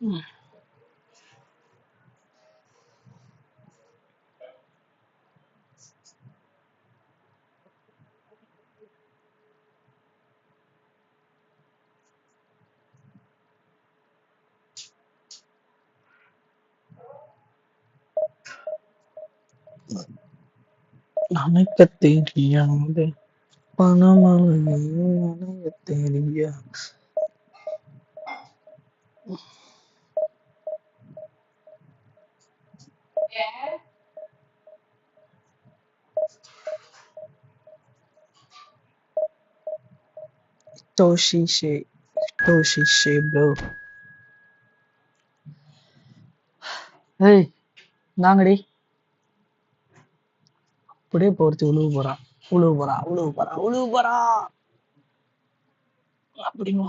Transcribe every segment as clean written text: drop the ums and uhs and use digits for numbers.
Mm. அணைக்கத் தெரியாத பணமழையை அணையத் தெரியாது. Toshiche bro. ஏய் நாங்கடி அப்படியே போறது உழுவு போறான் அப்படிமா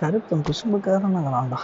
Karuppan குசும்புக்காரனாங்களாண்டா.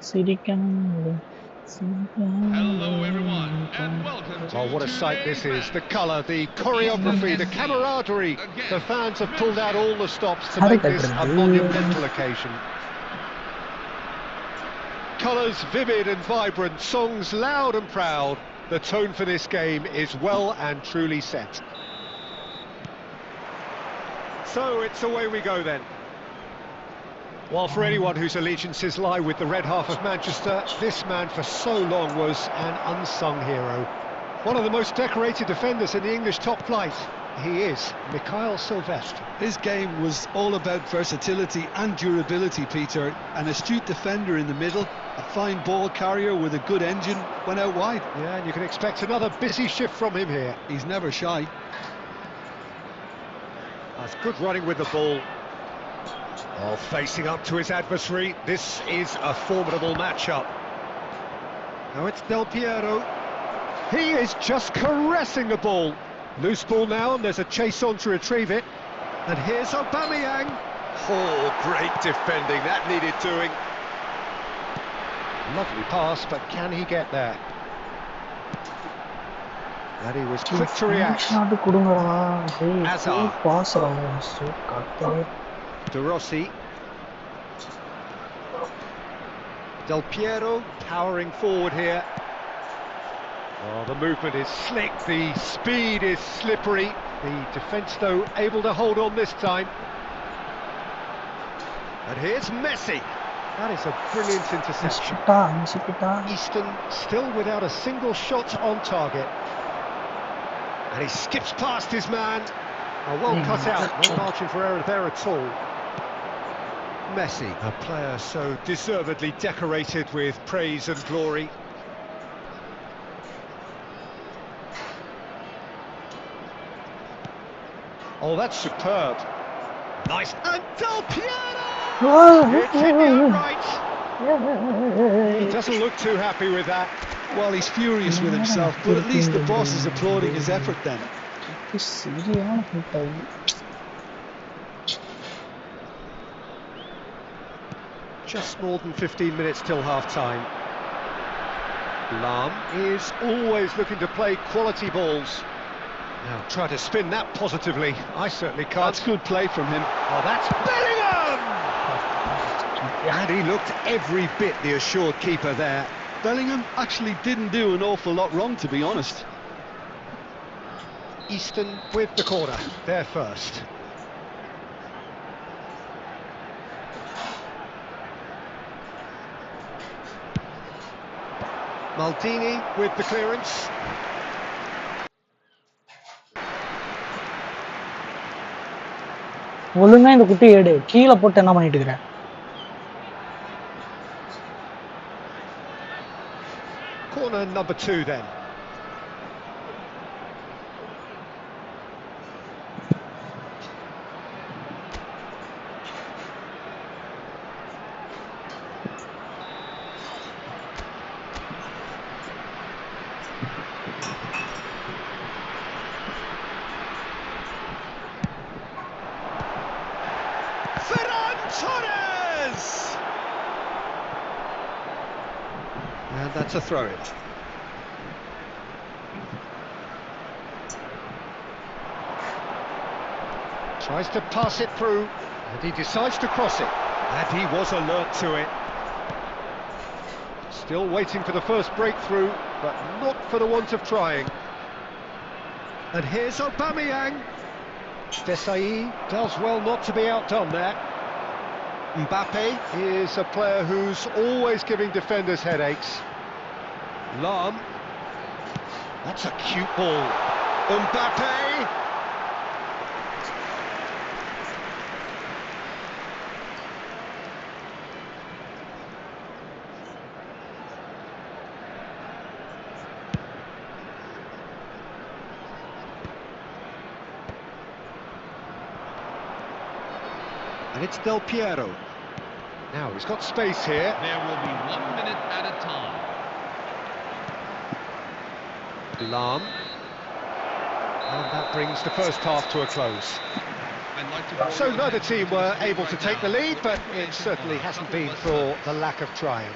சிரிக்காதே. Hello everyone and welcome to what a sight this is. The colour, the choreography, the camaraderie. The fans have pulled out all the stops to make this a monumental occasion. Colours vivid and vibrant, songs loud and proud. The tone for this game is well and truly set. So it's away we go then. While for anyone whose allegiances lie with the red half of Manchester, this man for so long was an unsung hero. One of the most decorated defenders in the English top flight. He is Mikhail Silvestre. His game was all about versatility and durability, Peter. An astute defender in the middle, a fine ball carrier with a good engine, went out wide. Yeah, and you can expect another busy shift from him here. He's never shy. That's good running with the ball. Oh, facing up to his adversary, this is a formidable matchup. Now it's Del Piero. He is just caressing the ball. Loose ball now, and there's a chase on to retrieve it. And here's Aubameyang. Oh, great defending, that needed doing. Lovely pass, but can he get there? And he was quick to react. De Rossi. Del Piero powering forward here. Oh, the movement is slick, the speed is slippery. The defence, though, able to hold on this time. And here's Messi. That is a brilliant interception. Easton still without a single shot on target. And he skips past his man. Oh, well cut out, no margin for error there at all. Messi, a player so deservedly decorated with praise and glory. Oh, that's superb. Nice. And Del Piero! It's hit the upright. He doesn't look too happy with that. Well, he's furious with himself, but at least the boss is applauding his effort then. Just more than 15 minutes till half-time. Lahm is always looking to play quality balls. Now try to spin that positively. I certainly can't. That's good play from him. Oh, that's Bellingham! And he looked every bit the assured keeper there. Bellingham actually didn't do an awful lot wrong, to be honest. Easton with the corner, there first. Maldini with the clearance. ஒழுங்கா இந்த குட்டி ஏடு கீழே போட்டு என்ன பண்ணிட்டு இருக்கிற? Corner number 2 then. Ferran Torres! And that's a throw-in. Tries to pass it through, and he decides to cross it. And he was alert to it. Still waiting for the first breakthrough, but not for the want of trying. And here's Aubameyang. Desailly does well not to be outdone there. Mbappe is a player who's always giving defenders headaches. Lahm. That's a cute ball. Mbappe. And it's Del Piero. Now he's got space here. There will be 1 minute at a time. Lahm. And that brings the first half to a close. So neither team were able to take the lead, but it certainly hasn't been for the lack of trying.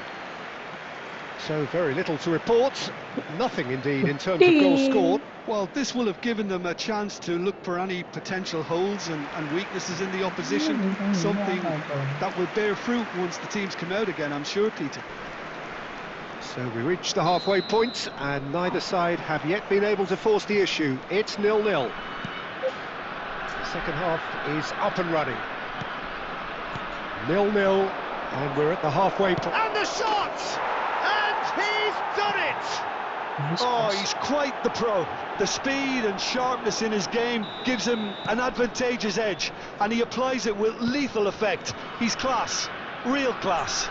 So very little to report. Nothing indeed in terms of goals scored. Well, this will have given them a chance to look for any potential holes and weaknesses in the opposition. Something that will bear fruit once the teams come out again, I'm sure, Peter. So we reach the halfway point, and neither side have yet been able to force the issue. It's 0-0. The second half is up and running. 0-0, and we're at the halfway point. And the shot! And he's done it! Nice Oh, pass. he's quite the pro. The speed and sharpness in his game gives him an advantageous edge, and he applies it with lethal effect. He's class, real class.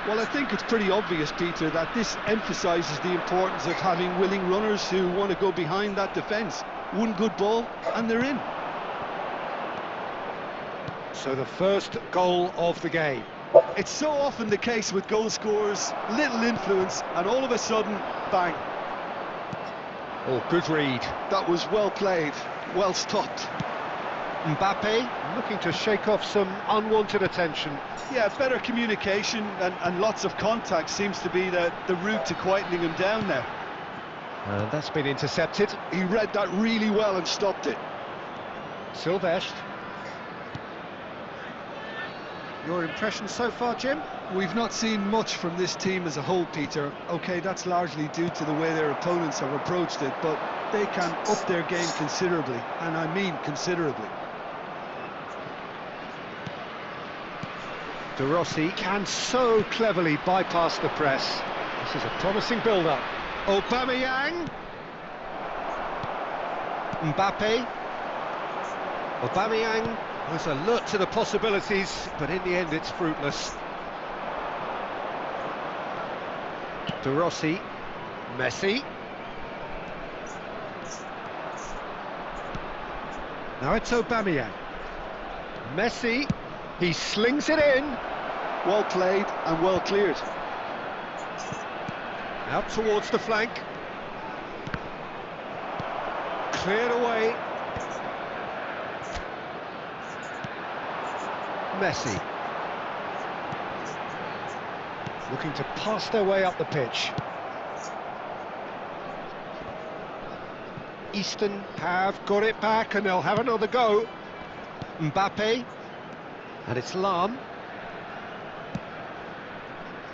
Well, I think it's pretty obvious, Peter, that this emphasises the importance of having willing runners who want to go behind that defence. One good ball, and they're in. So the first goal of the game. It's so often the case with goal scorers, little influence, and all of a sudden, bang. Oh, good read. That was well played, well stopped. Mbappe looking to shake off some unwanted attention. Yeah, better communication and lots of contact seems to be the route to quietening him down now. And that's been intercepted. He read that really well and stopped it. Silvestre. Your impression so far, Jim? We've not seen much from this team as a whole, Peter. OK, that's largely due to the way their opponents have approached it, but they can up their game considerably, and I mean considerably. De Rossi can so cleverly bypass the press. This is a promising build-up. Aubameyang. Mbappe. Aubameyang was alert to the possibilities, but in the end it's fruitless. De Rossi. Messi. Now it's Aubameyang. Messi. He slings it in. Well played and well cleared. Out towards the flank. Cleared away. Messi. Looking to pass their way up the pitch. Easton have got it back and they'll have another go. Mbappe. And it's Lahm.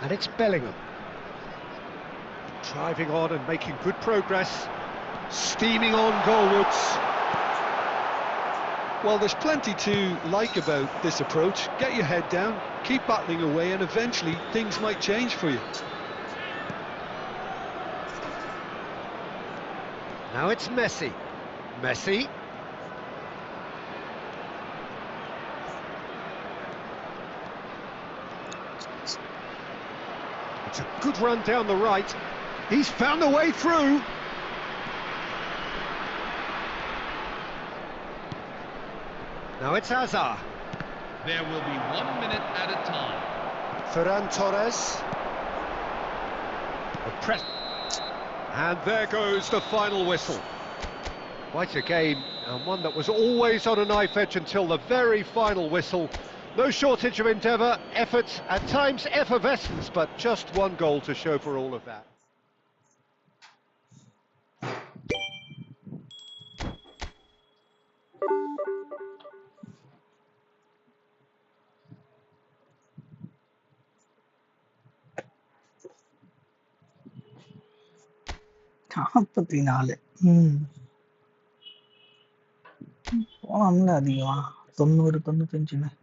And it's Bellingham. Driving on and making good progress. Steaming on goalwards. Well, there's plenty to like about this approach. Get your head down, keep battling away, and eventually things might change for you. Now it's Messi. Messi. It's a good run down the right. He's found the way through. Now it's Hazard. There will be 1 minute at a time. Ferran Torres. The press. And there goes the final whistle. Quite a game, and one that was always on a knife edge until the very final whistle. No shortage of endeavour, effort, at times effervescence, but just one goal to show for all of that. நாற்பத்தி நாலு போலாம்ல அதிகமா 90 95.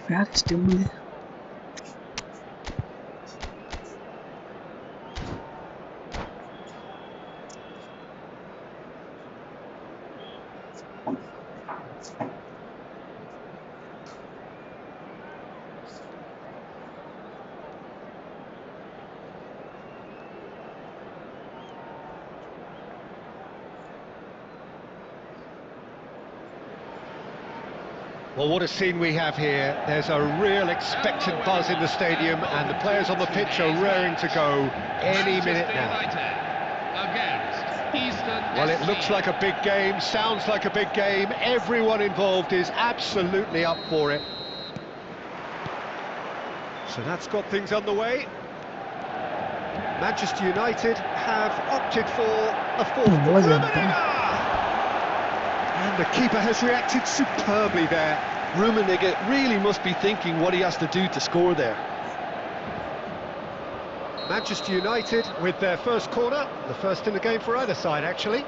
Where is Dembele? Well, what a scene we have here. There's a real expectant buzz in the stadium, and the players on the pitch are raring to go any minute now. Against Eastern Well, it FC. looks like a big game, sounds like a big game. Everyone involved is absolutely up for it. So that's got things underway. Manchester United have opted for a fourth goal. And the keeper has reacted superbly there. Rummenigge really must be thinking what he has to do to score there. Manchester United with their first corner, the first in the game for either side, actually.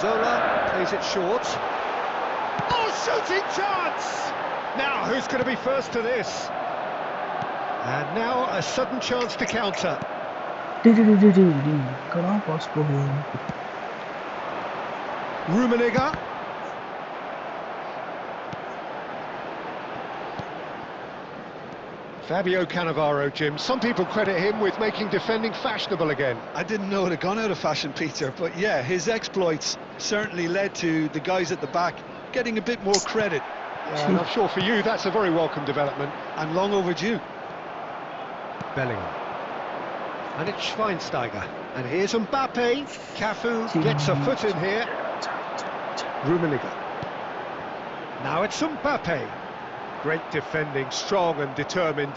Zola plays it short. Oh, shooting chance! Now, who's going to be first to this? And now a sudden chance to counter. Can pass போகுது? Rummenigge. Fabio Cannavaro, Jim. Some people credit him with making defending fashionable again. I didn't know it had gone out of fashion, Peter, but yeah, his exploits certainly led to the guys at the back getting a bit more credit. And I'm sure for you that's a very welcome development. And long overdue. Bellingham. And it's Schweinsteiger. And here's Mbappe. Cafu gets a foot in here. Rummenigge. Now it's Mbappe. Great defending, strong and determined.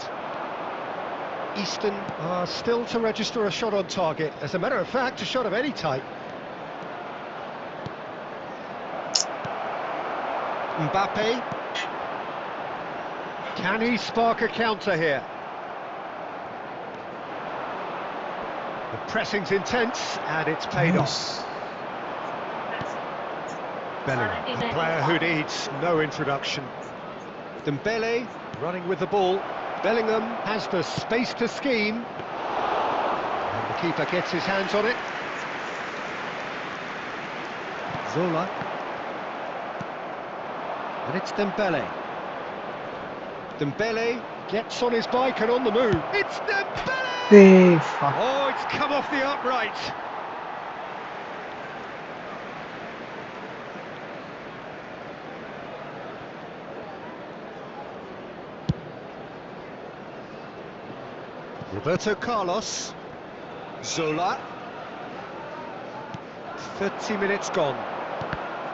Eastern are still to register a shot on target. As a matter of fact, a shot of any type. Mbappe. Can he spark a counter here? The pressing's intense, and it's paid off. Bellingham, a player who needs no introduction. Dembele running with the ball. Bellingham has the space to scheme. And the keeper gets his hands on it. Zola. And it's Dembele. Dembele gets on his bike and on the move. It's Dembele! Hey, fuck. Oh, it's come off the upright. Roberto Carlos. Zola. 30 minutes gone.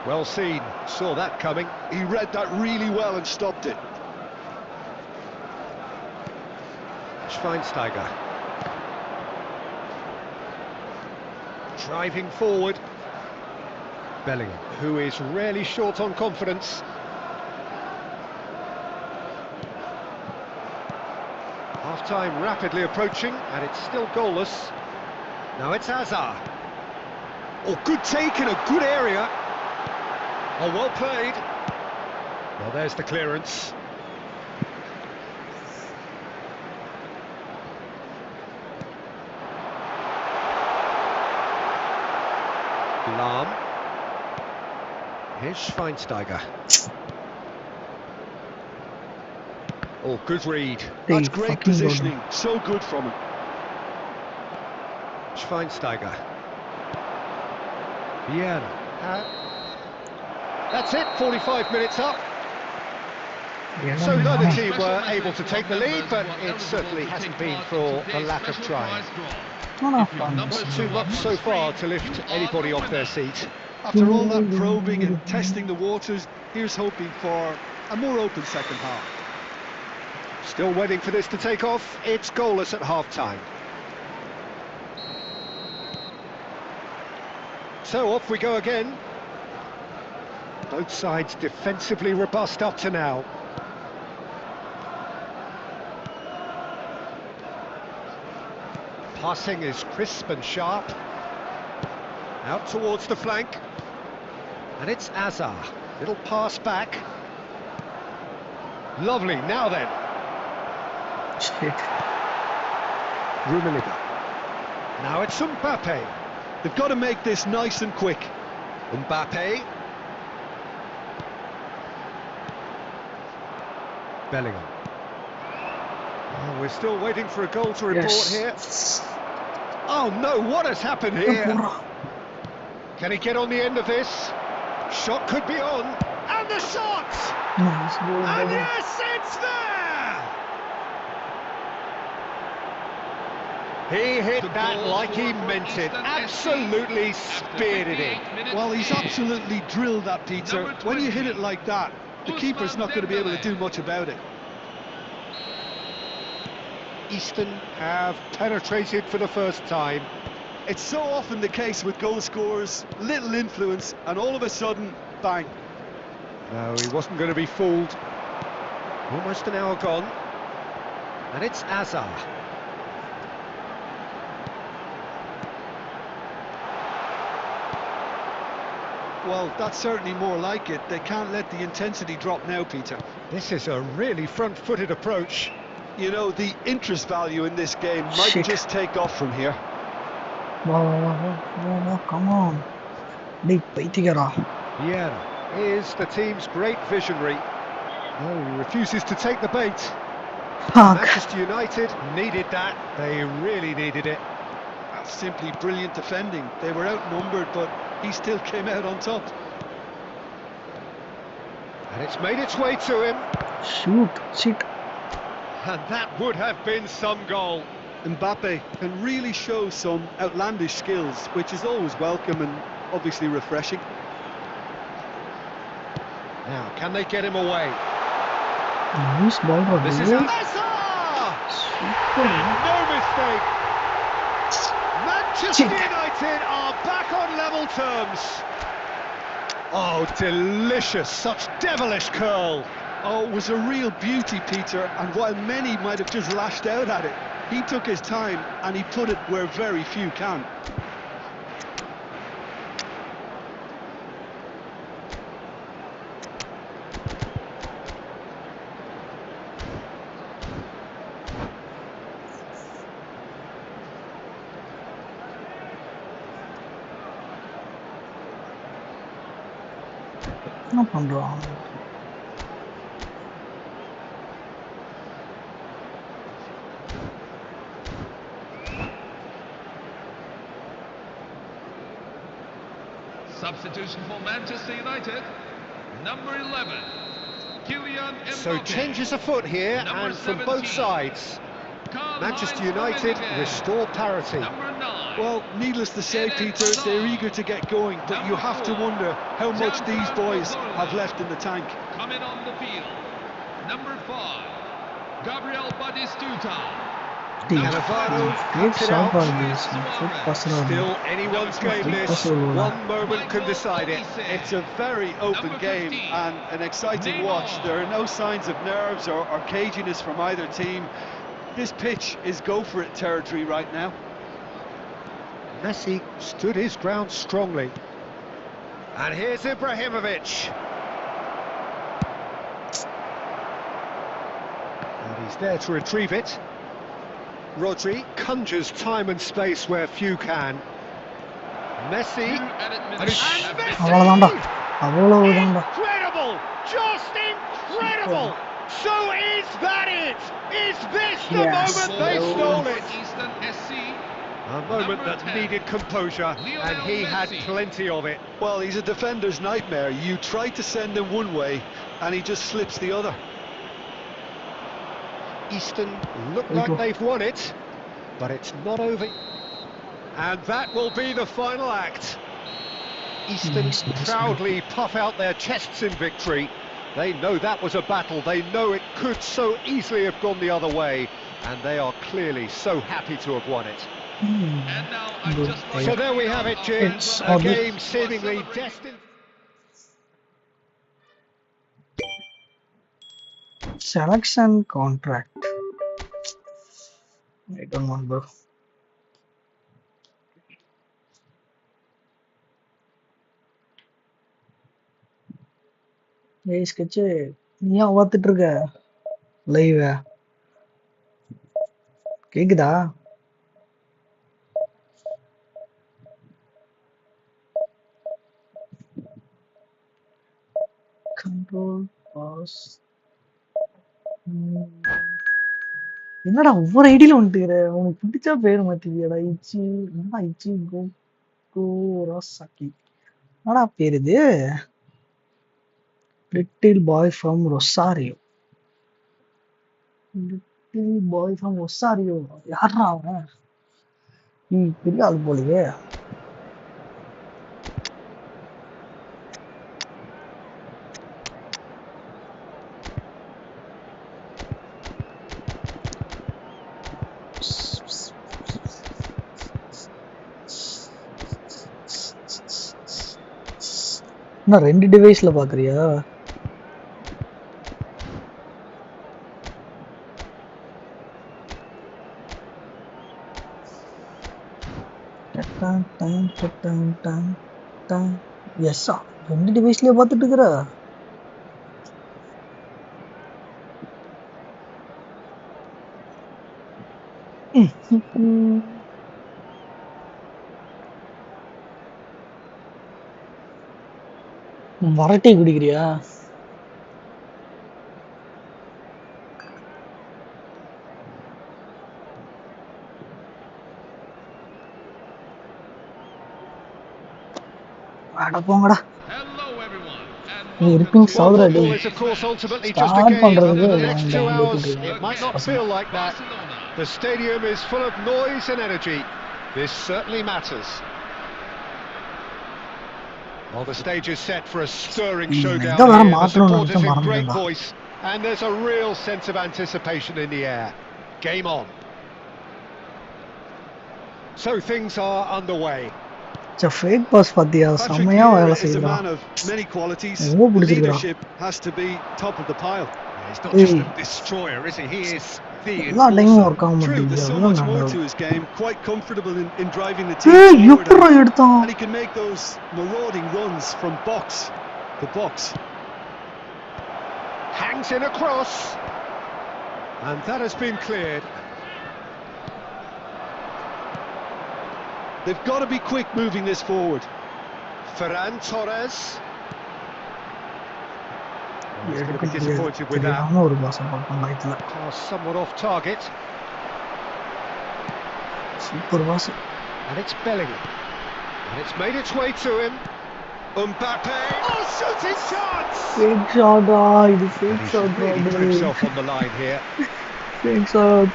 Well seen, saw that coming. He read that really well and stopped it. Schweinsteiger. Driving forward. Bellingham, who is really short on confidence. Half-time rapidly approaching, and it's still goalless. Now it's Hazard. Oh, good take in a good area. Oh, well played. Well, there's the clearance. Lahm. Here's Schweinsteiger. Oh, good read. That's Hey, great fucking positioning, so good from him. Schweinsteiger. Vieira. That's it, 45 minutes up. Yeah, So man. neither team were able to take the lead, but it certainly hasn't been for a lack of trying. Not fun. Not too much so far to lift anybody off their seat. After all that probing and testing the waters, here's hoping for a more open second half. Still waiting for this to take off. It's goalless at half-time. So off we go again. Both sides defensively robust up to now. Passing is crisp and sharp. Out towards the flank. And it's Hazard. Little pass back. Lovely, now then. Shit. Rummenigge. Now it's Mbappe. They've got to make this nice and quick. Mbappe. Bellingham. Oh, we're still waiting for a goal to report here. Oh no, what has happened here? Can he get on the end of this? Shot could be on. And the shot! Nice goal, And baby. yes, it's there! He hit that like he meant it. Absolutely speared it in. Well, he's absolutely drilled that, Peter. Number When you hit 20. it like that, the keeper's not going to be able to do much about it. Eastern have penetrated for the first time. It's so often the case with goal scorers, little influence, and all of a sudden, bang. No, he wasn't going to be fooled. Almost an hour gone. And it's Hazard. Well, that's certainly more like it. They can't let the intensity drop now, Peter. This is a really front-footed approach. You know, the interest value in this game might Shit. just take off from here. Wow, come on. Big paytigara. Vieira is the team's great visionary. No, he refuses to take the bait. Fuck. Manchester United needed that. They really needed it. That's simply brilliant defending. They were outnumbered, but he still came out on top. And it's made its way to him. Shoot. Shit. And that would have been some goal. Mbappe can really show some outlandish skills, which is always welcome and obviously refreshing. Now, can they get him away? Nice ball, bro. This is Hazard! Super. No mistake! Manchester Chick. United are back on level terms. Oh, delicious, such devilish curl. Oh, it was a real beauty, Peter, and while many might have just lashed out at it, he took his time and he put it where very few can. என்ன பண்றான்? Substitution for Manchester United. Number 11, Kylian Mbappe. So changes afoot here, Number and from both 17. sides. Manchester United restore parity. Number 9. Well, needless to say, Peter, they're eager to get going, but you have to wonder how much these boys have left in the tank. Coming on the field. Number 5. Gabriel Batistuta. Great shot by this. Good pass around. Still anyone's game this. One moment can decide it. It's a very open game and an exciting watch. There are no signs of nerves or caginess from either team. This pitch is go-for-it territory right now. Messi stood his ground strongly. And here's Ibrahimovic. And he's there to retrieve it. Rodri conjures time and space where few can. Messi. And அவ்வளவுதான்டா அவ்வளவுதான்டா incredible! Just incredible! So is that it? Is this the Yes. moment they stole it? Eastern SC. A moment that needed composure, and he had plenty of it. Well, he's a defender's nightmare. You try to send him one way and he just slips the other. Eastern look like they've won it, but it's not over. And that will be the final act. Eastern proudly puff out their chests in victory. They know that was a battle. They know it could so easily have gone the other way, and they are clearly so happy to have won it. And now I'd just like So to there we have it, Jim. It's A obvious. game seemingly destined. Selection contract. I don't want, bro. ஏய் sketch நீ ஏன் பார்த்துட்டு இருக்க live கேக்குதா control pass என்னடா ஒவ்வொரு ஐடியில வந்துட்டுக்கிற உனக்கு பிடிச்சா பேரு மாத்திக்கியடா இச்சி என்னடா இச்சி கோராசாக்கி என்னடா பேரு இது little bye from Rosario little bye from Rosario யாரா அவன் பெரிய ஆள் போலயே என்ன ரெண்டு டிவைஸ்ல பாக்குறியா எஸ்ஸா ரெண்டு டிவைஸ்லயே பார்த்துட்டு இருக்கிற வரட்டி குடிக்கிறியா அட போங்கடா Hello everyone and நீ இருப்பிங் சவுதரா டேய் Football is of course ultimately just a start game. பண்றதுக்கு Over the next 2 hours, it might not feel like that. Barcelona. The stadium is full of noise and energy. This certainly matters. Well, the stage is set for a stirring showdown இத வேற here. The மாத்தணும்னு supporters in great மறந்துட்டேன்டா voice, and there's a real sense of anticipation in the air. Game on. So things are underway. சே fake pass பாத்தியா Patrick செமையா வேலை Vieira is a செய்யறா man of many qualities. ரொம்ப பிடிச்சிருக்கா Leadership has to be top of the pile. He's not just a destroyer, is he? He is the எல்லா டைமும் enforcer. Work ஆக True, மாட்டேங்குது there's so அதுதான் much more நல்லது to his game. Quite comfortable in driving the team ஏய் forward, எப்படிடா எடுத்தான் and he can make those marauding runs from box to box. Hangs in a cross, and that has been cleared. They've got to be quick moving this forward. Ferran Torres. He's going to எடுக்க be disappointed with that. தெரியாம ஒரு pass போட்டான் ரைட்ல Pass somewhat off target, super pass and it's Bellingham, and it's made its way to him. Mbappe. Oh, shooting chance! Fake ஷாட்டா இது And fake he's shot really put himself on the line here. Fake shot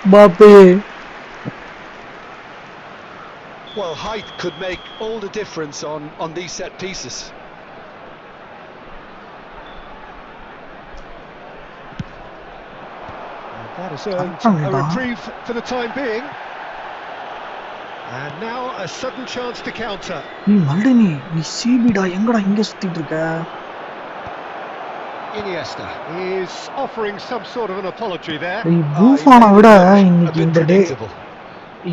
பாப்பே Well, height could make all the difference on these set pieces. And that has earned a reprieve for the time being. And now a sudden chance to counter. நீ மல்டினி நீ சிபிடா எங்கடா இங்க சுத்திட்டு இருக்க Iniesta is offering some sort of an apology there. நீ பூஃபானை விட இன்னைக்கு இந்த டே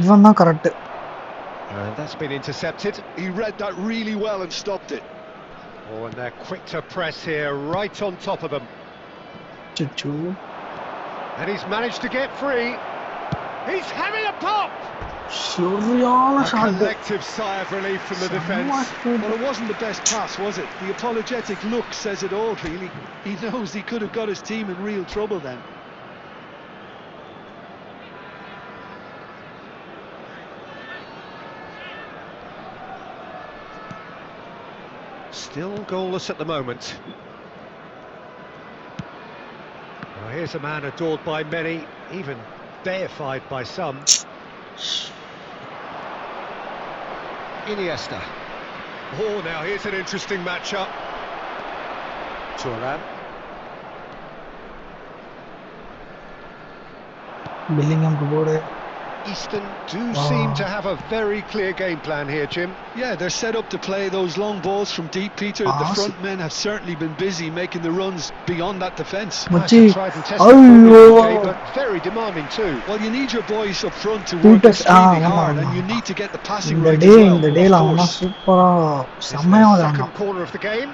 இவன் தான் correct And that's been intercepted. He read that really well and stopped it. Oh, and they're quick to press here, right on top of them. Switch And he's managed to get free. He's having a pop! சரியான A shot collective sigh of relief from the defence. Well, it wasn't the best pass, was it? The apologetic look says it all, really. He knows he could have got his team in real trouble then. Still goalless at the moment. Well, here's a man adored by many, even deified by some. Iniesta. Oh, now here's an interesting matchup. Thuram. பில்லிங்ஹாம்க்கு போடு Eastern do seem to have a very clear game plan here, Jim. Yeah, they're set up to play those long balls from deep, Peter. The front men have certainly been busy making the runs beyond that defence. மச்சி Tried and tested ஐயோ okay, but very demanding too. Well, you need your boys up front to work extremely hard, and you need to get the passing இந்த right டே as well. இந்த of டேல அவனா course. சூப்பரா This is செம்மையா the விளையாண்டான் second corner of the game.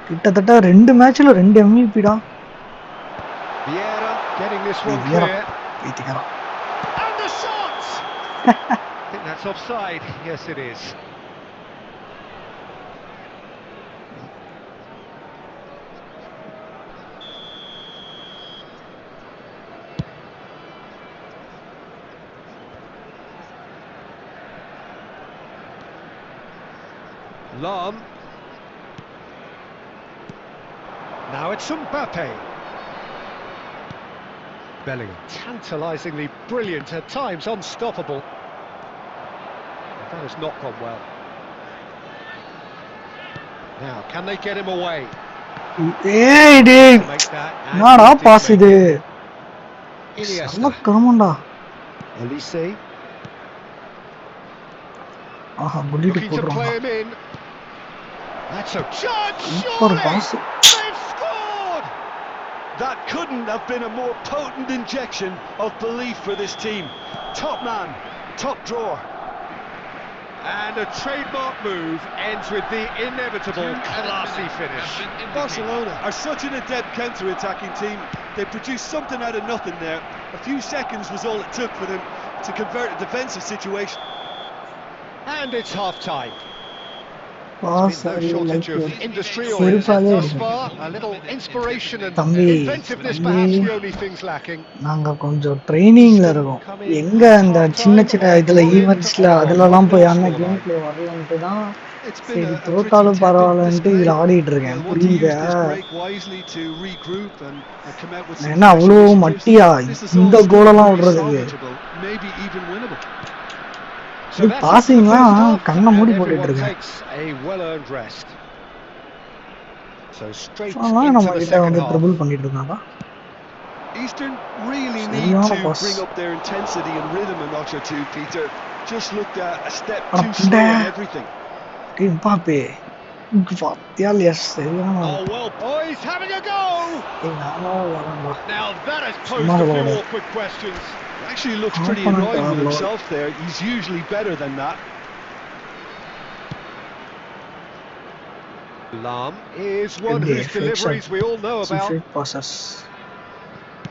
கிட்டத்தட்ட 2 மேட்ச்ல 2 MVP-டா Vieira getting this one Vieira. clear. பைத்தியக்காரன் And the shot! I think that's offside. Yes, it is. Lahm. Now it's Mbappe. Bellingham, tantalisingly brilliant, at times unstoppable. But that has not gone well. Now, can they get him away? ஏய் டேய் Make that. and என்னடா he did boss make இது it. Iniesta. செம கருமண்டா Elise ஆஹா புல்லிட்டு looking to play போடுறாங்க him in. That's a chance. Super Surely boss they've scored. That couldn't have been a more potent injection of belief for this team. Top man, top drawer. And a trademark move ends with the inevitable classy finish. Barcelona are such an adept counter-attacking team. They produced something out of nothing there. A few seconds was all it took for them to convert a defensive situation. And it's half-time. Pass No shortage of industry or செருப்பாலே thus அடிக்கும் far. A little inspiration and தம்பி inventiveness தம்பி perhaps the only things lacking. நாங்க கொஞ்சம் ட்ரைனிங்ல இருக்கோம் எங்க அந்த சின்ன சின்ன இதுல ஈவென்ட்ஸ்ல அதுலலாம் போய் அந்த கேம் பிளே வரலன்ட்டு தான் It's been சரி a தோத்தாலும் pretty பரவாயில்லன்ட்டு tepid இதுல display. ஆடிட்டு இருக்கேன் They'll want to use புரியுதா this break wisely to regroup and come out with some என்ன அவ்வளோ fresh initiatives. மட்டியா This is all இந்த still கோலெல்லாம் very விடுறதுக்கு salvageable, maybe even winnable. So இது that's it for the பாசிங்லாம் first half, கண்ணை மூடி and போட்டுட்டு everyone இருக்கேன் takes a well-earned rest. So straight அதெல்லாம் into நம்ம the கிட்ட second வந்து half. ட்ரிபிள் பண்ணிட்டு இருந்தாடா Eastern really need சரியான to pass bring up their intensity and rhythm a notch or two, Peter. Just looked a step அட too slow புண்டை. on everything. டேய் பாப்பே இங்க பாத்தியா இல்லையா சரியான Oh well, boys, having a go. டேய் நானும் வரேன்டா Now that has posed சும்மா a few சொல்லுவாங்க awkward questions. Actually looks pretty Opponent annoyed with are low. himself there. He's usually better than that. Lahm is one Good whose day, deliveries we all know about. சீஃபேட் passes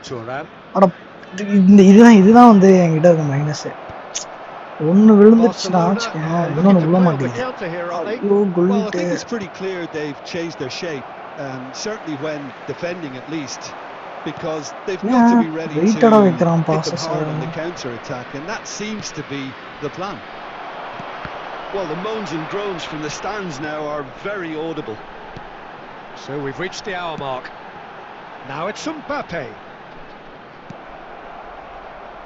Thuram. அட இதுதான் வந்து என்கிட்ட இருக்க minus ஒன்னு விழுந்துச்சுன்னா Barcelona are இன்னொன்னு looking to விழ play on the மாட்டேங்குது counter here, aren't they? ஐயோ Well, I குல்லிட்டு think it's pretty clear they've changed their shape, certainly when defending at least, because they've got to be ready to வெயிட்டடா வைக்கிறான் hit them bosses hard on the counter-attack, and that seems to be the plan. Well, the moans and groans from the stands now are very audible. So we've reached the hour mark. Now it's Mbappe.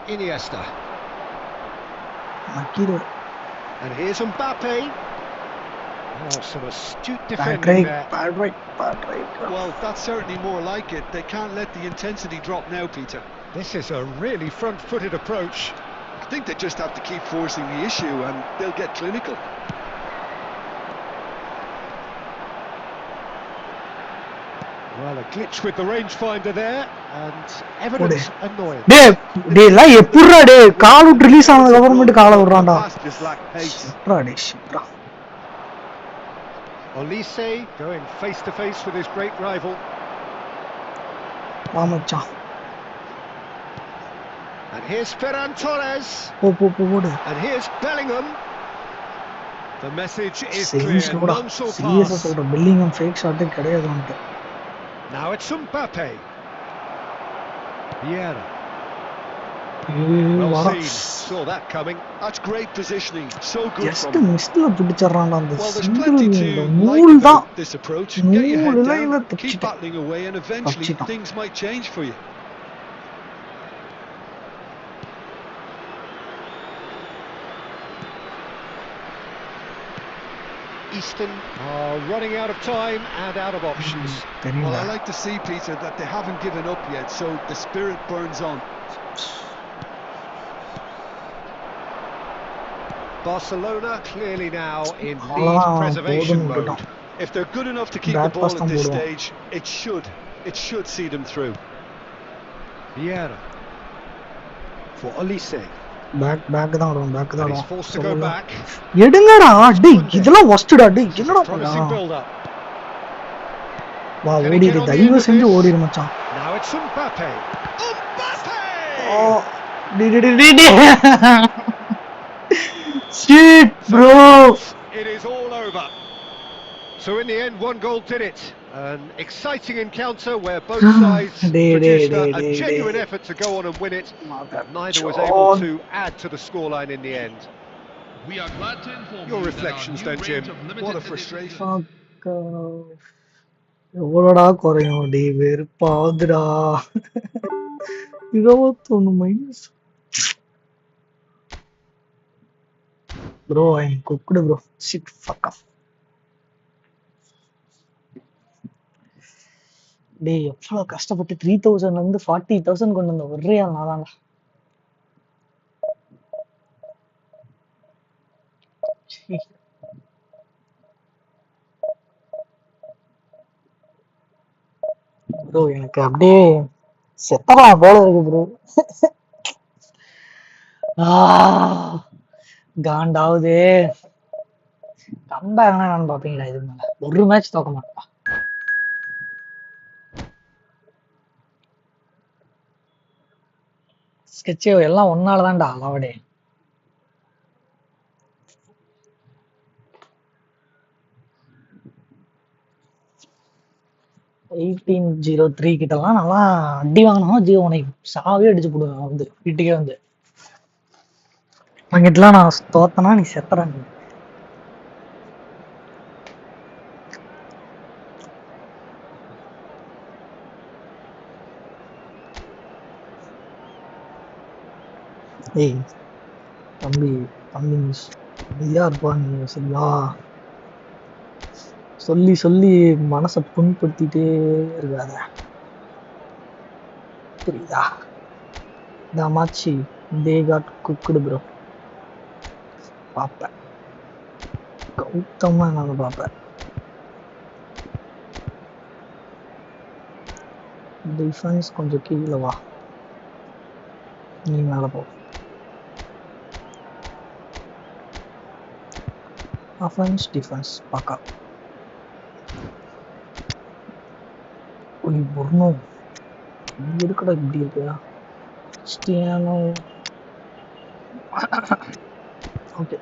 Iniesta. நக்கிடு. And here's Mbappe. Oh, some astute defending Patrick, there. Patrick. Well, that's certainly more like it. They can't let the intensity drop now, Peter. This is a really front-footed approach. I think they just have to keep forcing the issue and they'll get clinical. Well, a glitch with the rangefinder there, and evident annoyance. டேய் எல்லாம் எப்படிடா டேய் கால் விட்டு release ஆனதுக்கு அப்புறமேட்டு காலை விடுறான்டா. Pass just lacked pace. Shipra. Olise going face-to-face with his great rival. வா மச்சான். And here's Ferran Torres. போடு. And here's Bellingham. The message is serious clear. கூட None shall சீரியஸா pass. சொல்ற பெல்லிங்ஹாம் ஃபேக் ஷாட்டே கிடையாது வந்து. Now it's Mbappe. Vieira. Well வாடா. seen. Saw that coming. That's great positioning. So good just from him. மிஸ்ல பிடிச்சறான்டா அந்த Well, there's single plenty to இந்த like நூல் தான். about this approach. Get your head நூல் down, இவன் keep தப்பிச்சிட்டான். battling away, and eventually தப்பிச்சிட்டான். things might change for you. Easton are running out of time and out of options. Well, I தெரியுமா? like to see, Peter, that they haven't given up yet, so the spirit burns on. Barcelona clearly now in lead அவ்வளவுதான் preservation போதும்னு mode. விட்டுட்டான். If they're good enough to keep Bad the ball pass at தான் this போடுவான். stage, it should see them through. Vieira for Olise. Back தான் வரும் back தான் And he's வரும். forced to go back. எடுங்கடா டேய் இதெல்லாம் வஸ்டடா டேய் என்னடா Promising பண்ணா? build-up. வா ஓடிடு தயவு செஞ்சு ஓடிடு மச்சான். Now it's Mbappe. ஓ Mbappe! டி shit bro. It is all over. So in the end, one goal did it. An exciting encounter where both sides produced a genuine effort to go on and win it, but neither was able to add to the scoreline in the end. We are glad to inform Your you reflections that our then, new Jim. range of limited What a edition- frustration. எவ்வளோடா குறையும் டே வெறுப்பாதுடா. 21 minus bro I cooked bro shit fuck off. டேய் எவ்வளோ கஷ்டப்பட்டு 3000 இருந்து 40,000 கொண்டு வந்த ஒரே ஆள் நான்தான்டா. ப்ரோ எனக்கு அப்படியே செத்தவா போல இருக்கு ப்ரோ. காண்டாவுது. கம்பேக்னா நான் பாப்பீங்களா இது மேல ஒரு மேட்ச் தோக்க மாட்டா. ஸ்கெட்ச் எல்லாம் ஒன்னாலதான்டா அலவடே. எயிட்டீன் 03 கிட்டலாம் நல்லா அடி வாங்கினா ஜீவனை சாவே அடிச்சு போடுவேன் வந்து வீட்டுக்கே வந்து. அங்கிட்டலாம் நான் தோத்தனா நீ செத்துறேன். ஏய் தம்பி தம்பி அமைதியா இருப்பா நீ சரியா? சொல்லி சொல்லி மனசை புண்படுத்திட்டே இருக்காத புரியுதா? இந்த மாச்சி தே காட் குக்குடு ப்ரோ பார்ப்பேன். கௌதமா நான் பார்ப்பேன். டிஃபென்ஸ் கொஞ்சம் கீழே வா, நீ மேலே போ. அஃபென்ஸ் டிஃபென்ஸ் பார்க்க புர்னோ இருக்கடா இப்படி இருக்கா கிறிஸ்டியானோ. ஓகே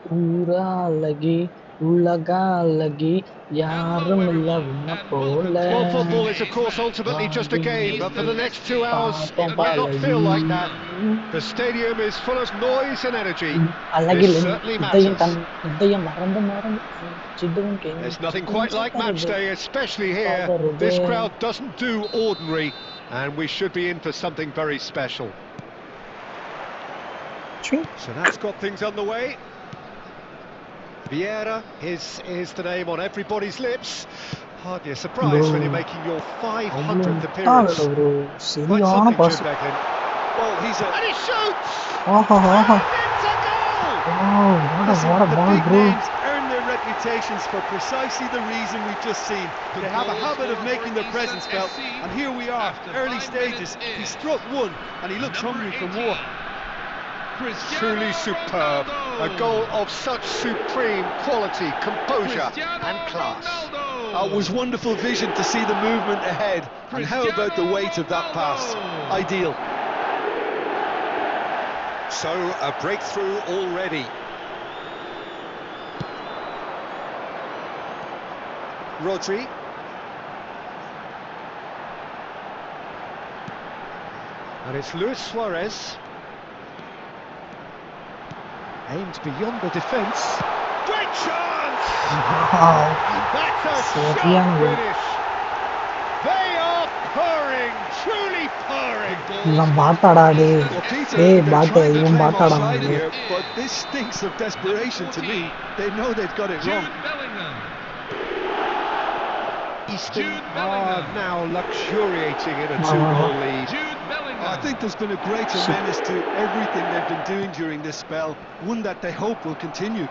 पूरा लगे உலக அழகி யாரும் இல்ல உன்ன போல Well, football is, of course, ultimately just a game, but for the next 2 hours, it might not feel like that. The stadium is full of noise and energy. அழகில் This certainly இதயம் matters. இதயம் மறந்து சிடுவும் There's nothing quite like match day, especially here. This crowd doesn't do ordinary, and we should be in for something very special. So that's got things underway. Vieira is the name on everybody's lips. Hardly a surprise when you're making your 500th appearance. bro Quite சரியான something, pass Jude Bellingham. Well, he's a... And he shoots! ஆஹா ஆஹா It's a goal! Listen, what a the ball big bro names earn their reputations for precisely the reason we've just seen. They have a habit of making their presence felt, and here we are, early stages. He struck one, and he looks hungry for more. Truly superb. A goal of such supreme quality, composure and class. It was wonderful vision to see the movement ahead. And how about the weight of that pass? Ideal. So, a breakthrough already. Rodri. And it's Luis Suarez. Aimed beyond the defence. Great chance! wow That's a சரியான sharp goal. finish. They are purring, truly purring. இவன் பாட்டாடா டேய் Well, Peter, டேய் they're பாட்டு trying to இவன் claim பாட்டாடா offside அவனுக்கு here, but this stinks of desperation to me. They know they've got it wrong. Jude Bellingham. Easton Jude are Bellingham. now luxuriating in a Wow. 2-goal lead. Jude Bellingham. I think there's been a greater menace to everything they've been doing during this spell, one that they hope will continue.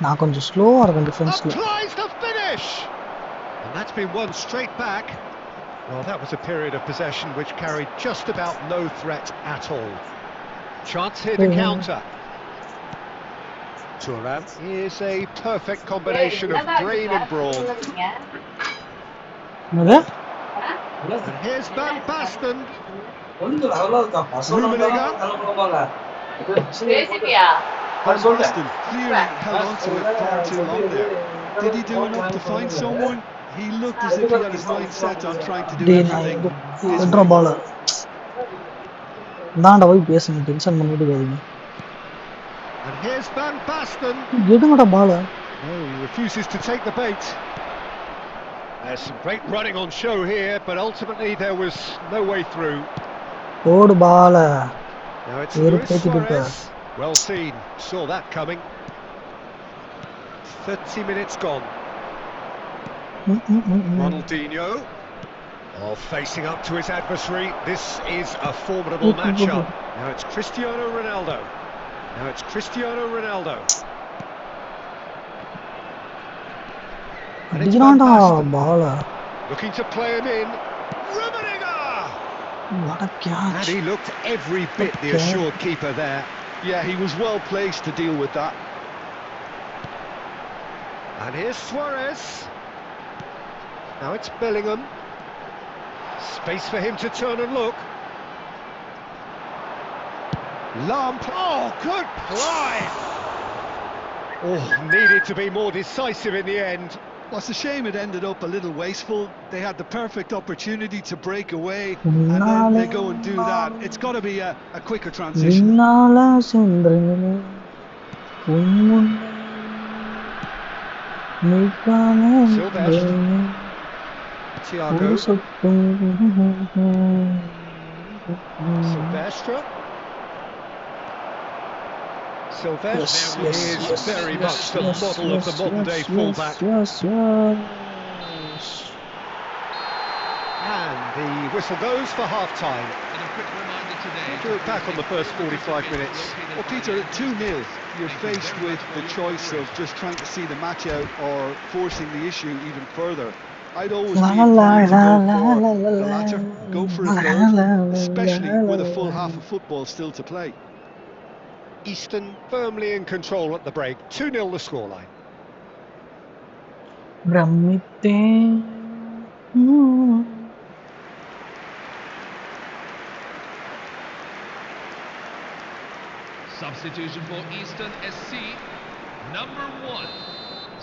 நான் கொஞ்சம் ஸ்லோவா இருக்கேன் டிஃபென்ஸ்ல Applies the finish! And that's been won straight back. Well, that was a period of possession which carried just about no threat at all. Chance here to counter. Thuram is a perfect combination of brain and brawn. என்னது And here's Van Basten. Van Basten clearly held on to it far too long there. Did he do enough to find someone? He looked as if he had his mind set on trying to do டேய் நான் everything. எங்க விட்ற பால தாண்டா போய் பேசுங்க tension பண்ணிட்டு இருக்காதீங்க And here's Van Basten. எடுங்கடா Bala No, he refuses to take the bait. There's some great running on show here, but ultimately there was no way through. ஓடு பால Now it's Very Luis pretty Suarez. Well seen, saw that coming. 30 minutes gone. Ronaldinho. Oh, facing up to his adversary. This is a formidable matchup. Now it's Cristiano Ronaldo. Now it's Cristiano Ronaldo. And it's Van அடிக்கிறான்டா Basten. பால Looking to play him in. Rummenigge! What And catch he looked every bit the Okay. assured keeper there. Yeah, he was well placed to deal with that. And here's Suarez. Now it's Bellingham. Space for him to turn and look. Lamp. Oh, good play! Oh, needed to be more decisive in the end. Well, it's a shame it ended up a little wasteful. They had the perfect opportunity to break away, and then they go and do that. It's got to be a quicker transition. விண்ணால சென்றேனே உன் முன்னே நீக்கான Sylvester. Thiago. ஒரு சொட்டும் Silvestre. Silvestre is very much the model of the modern day fullback. yes. And the whistle goes for half time. And a quick reminder today. Do it back on the first 45 minutes. Well, Peter, at 2-0, you're faced with the choice of just trying to see the match out or forcing the issue even further. I'd always be La, inclined la, to la, go for la, the la, latter, go for a la, third, la, especially la, with a la, full la. half of football still to play. Easton firmly in control at the break. 2-0 the scoreline. பிரமித்தேன் Substitution for Eastern SC. Number 1,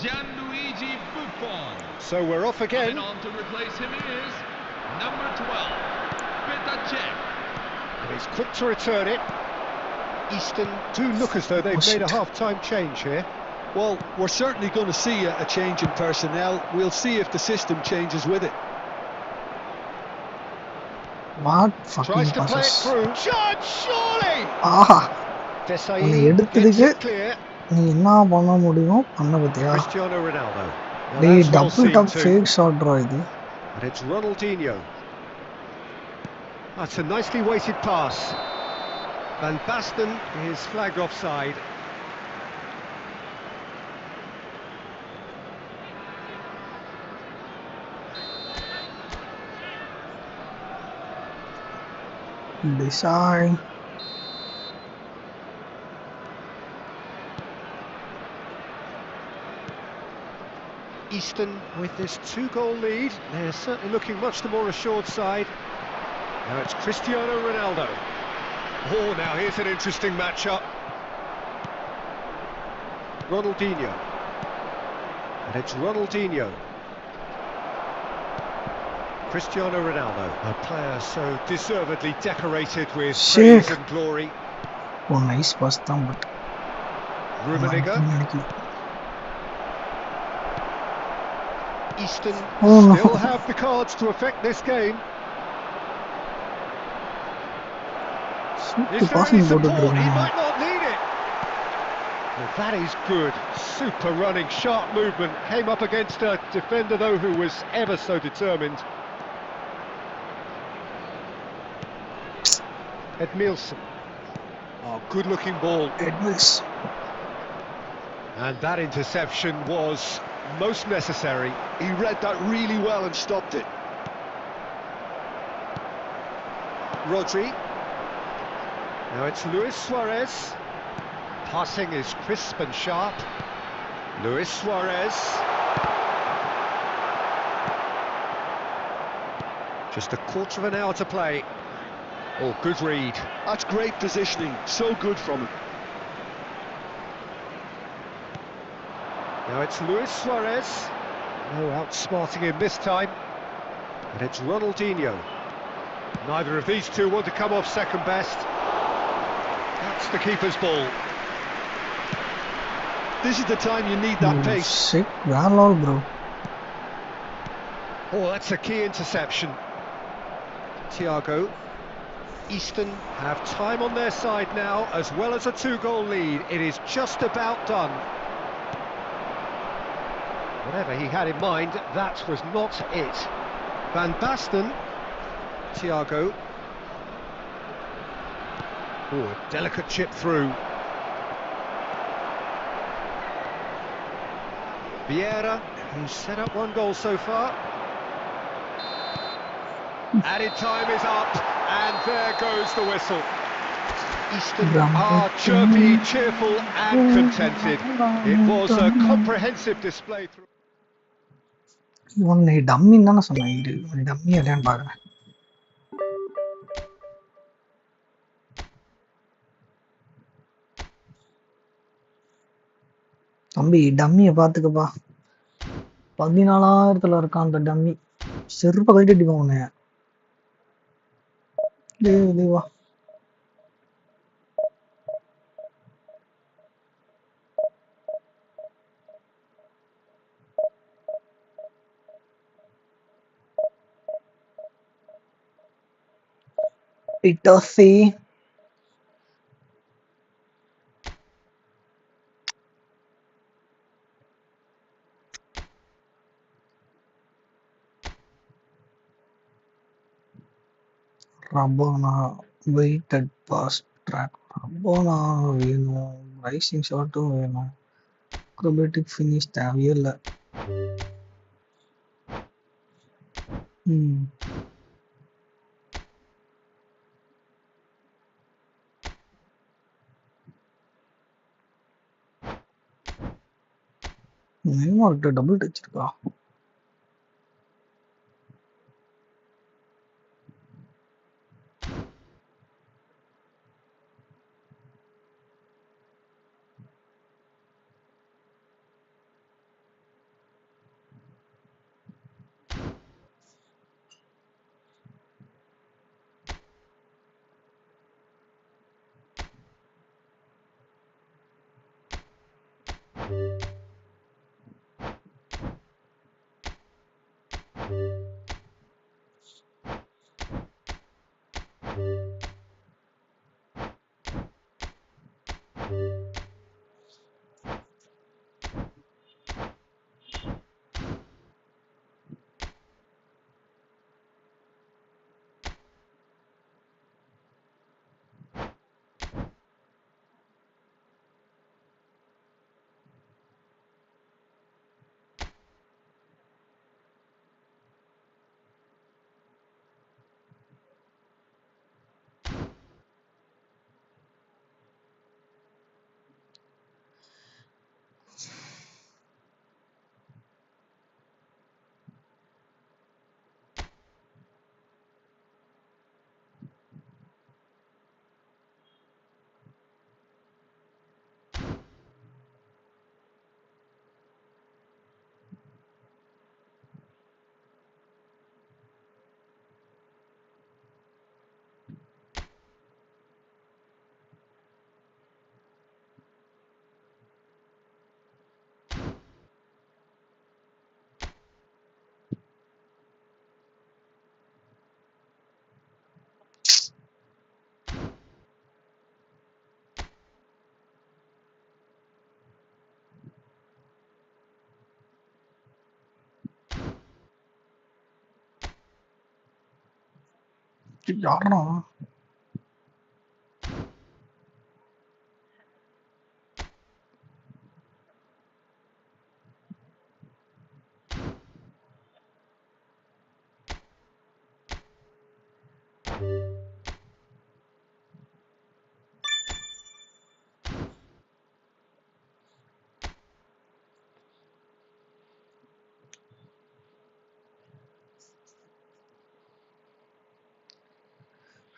Gianluigi Buffon. So we're off Coming again. on to replace him is number 12, Petr Cech. And he's quick to return it. Easton do look as though they've made a half-time change here. Well, we're certainly going to see a change in personnel. We'll see if the system changes with it. What fucking Tries to play it passes. through. Shot, surely! ஆஹா உன்னை Desai gets எடுத்ததுக்கு it clear. நீ என்ன பண்ண முடியுமோ பண்ண பத்தியா Cristiano Ronaldo. Now டேய் that's well double seen top too. Fake ஷாட்ரா இது And it's Ronaldinho. That's a nicely weighted pass. Van Basten is flagged offside. Design Easton with this 2-goal lead. They're certainly looking much the more assured side. Now it's Cristiano Ronaldo. Oh, now here's an interesting matchup. Ronaldinho. And it's Ronaldinho. Cristiano Ronaldo, a player so deservedly decorated with Sick. praise and glory. ஓ nice pass தான் but Rummenigge. நினைக்கல Easton Oh, no. still have the cards to affect this game. Super Is there any passing support? போட்டுட்டு He இருக்காங்க might not need it. Well, that is good. Super running, sharp movement. Came up against a defender, though, who was ever so determined. Edmilson. Oh, good-looking ball. எட்விஸ் And that interception was most necessary. He read that really well and stopped it. Rodri. Now it's Luis Suarez. Passing is crisp and sharp. Luis Suarez. Just a quarter of an hour to play. Oh, good read. That's great positioning. So good from him. Now it's Luis Suarez. No outsmarting him this time. And it's Ronaldinho. Neither of these two want to come off second best. That's the keeper's ball. This is the time you need that pace. Sick வேற level bro Oh, that's a key interception. Thiago. Easton have time on their side now, as well as a 2-goal lead. It is just about done. Whatever he had in mind, that was not it. Van Basten. Thiago. Oh, a delicate chip through. Vieira, who's set up 1 goal so far. Added time is up, and there goes the whistle. Easton are chirpy, cheerful and contented. It was a comprehensive display. இவன் நீ டம்மின்னு தானே சொன்னேன் இது dummy இல்லையான்னு பாக்குறேன் தம்பி டம்மியை பாத்துக்கப்பா 14,000 இருக்கான் அந்த டம்மி செருப்ப கழட்டி போனே வா Itosi. Rabona weighted pass track. Rabona வேணும் ரைசிங் ஷாட்டும் வேணும் acrobatic finish தேவையே இல்லை நெய்மார்கிட்ட டபுள் டச் இருக்கா யாரா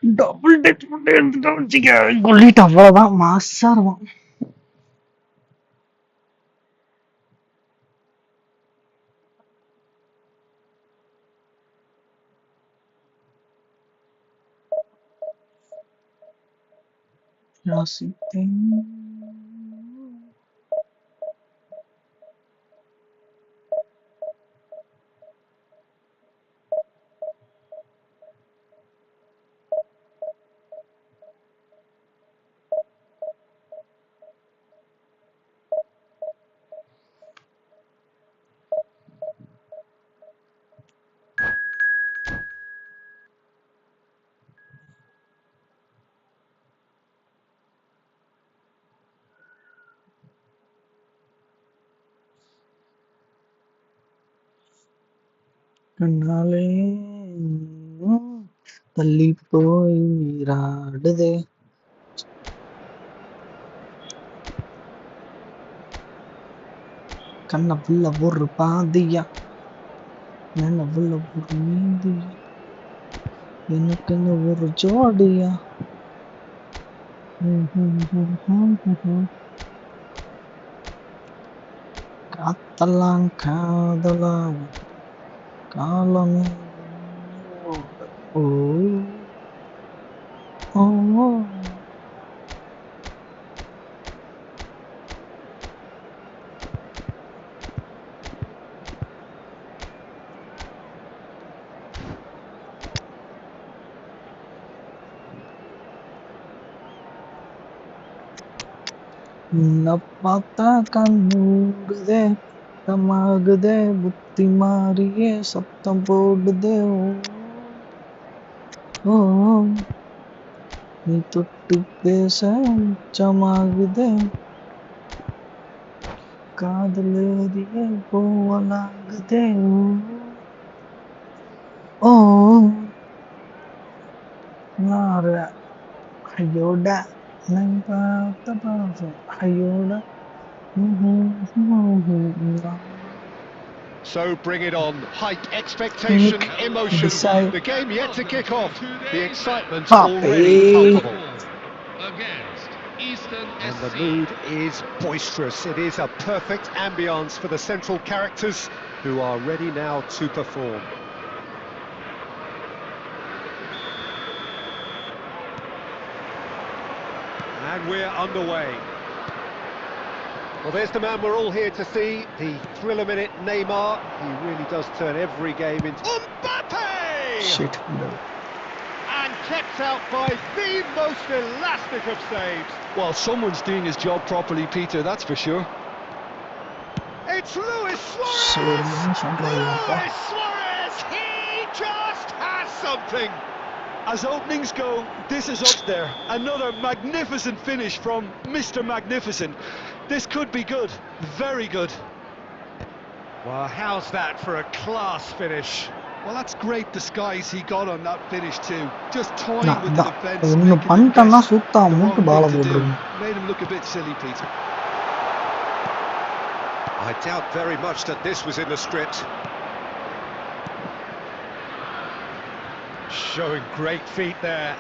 டபுள் டச் மட்டும் எடுத்துட்டா வச்சுக்க கொல்லிட்டு அவ்வளவுதான் மாசா இருக்கும். யாசித்தேன் கண்ணாலே தள்ளி போய் நீராடுதே. கண்ண புள்ள ஒரு பாதியா நினைவுல ஒரு மீதியா எனக்குன்னு ஒரு ஜோடியா. காத்தெல்லாம் காதலாக காலமே ஓ ஓ உன்னை பார்த்தா கண் மூடுதே தமாகுதே புத்தி மாறியே சத்தம் போடுதே. ஓ ஓ, நீ தொட்டு பேச உச்சமாகுதே காதல் ஏறியே போவலாகுதே. ஓ நார ஐயோட நான் பார்த்த பாசம் ஐயோட. So bring it on. Height, expectation, emotion. Decide. The game yet to kick off. The excitement Papi. already palpable. Against Eastern And the SC. mood is boisterous. It is a perfect ambience for the central characters who are ready now to perform. And we're underway. Well, there's the man we're all here to see, the thriller-minute Neymar. He really does turn every game into... Mbappe! Shit. And kept out by the most elastic of saves. Well, someone's doing his job properly, Peter, that's for sure. It's Luis Suarez! So, Luis Suarez! He just has something! As openings go, this is up there. Another magnificent finish from Mr. Magnificent. This could be good, very good. Well, how's that for a class finish? Well, that's great disguise he got on that finish too. Just toying with the defence. ஒன்னு making him பண்ணிட்டேன்னா guess சூத்தா the மூட்டு wrong பால thing to do. போட்டுருக்கும். Made him look a bit silly, Peter. I doubt very much that this was in the script. Showing great feet there.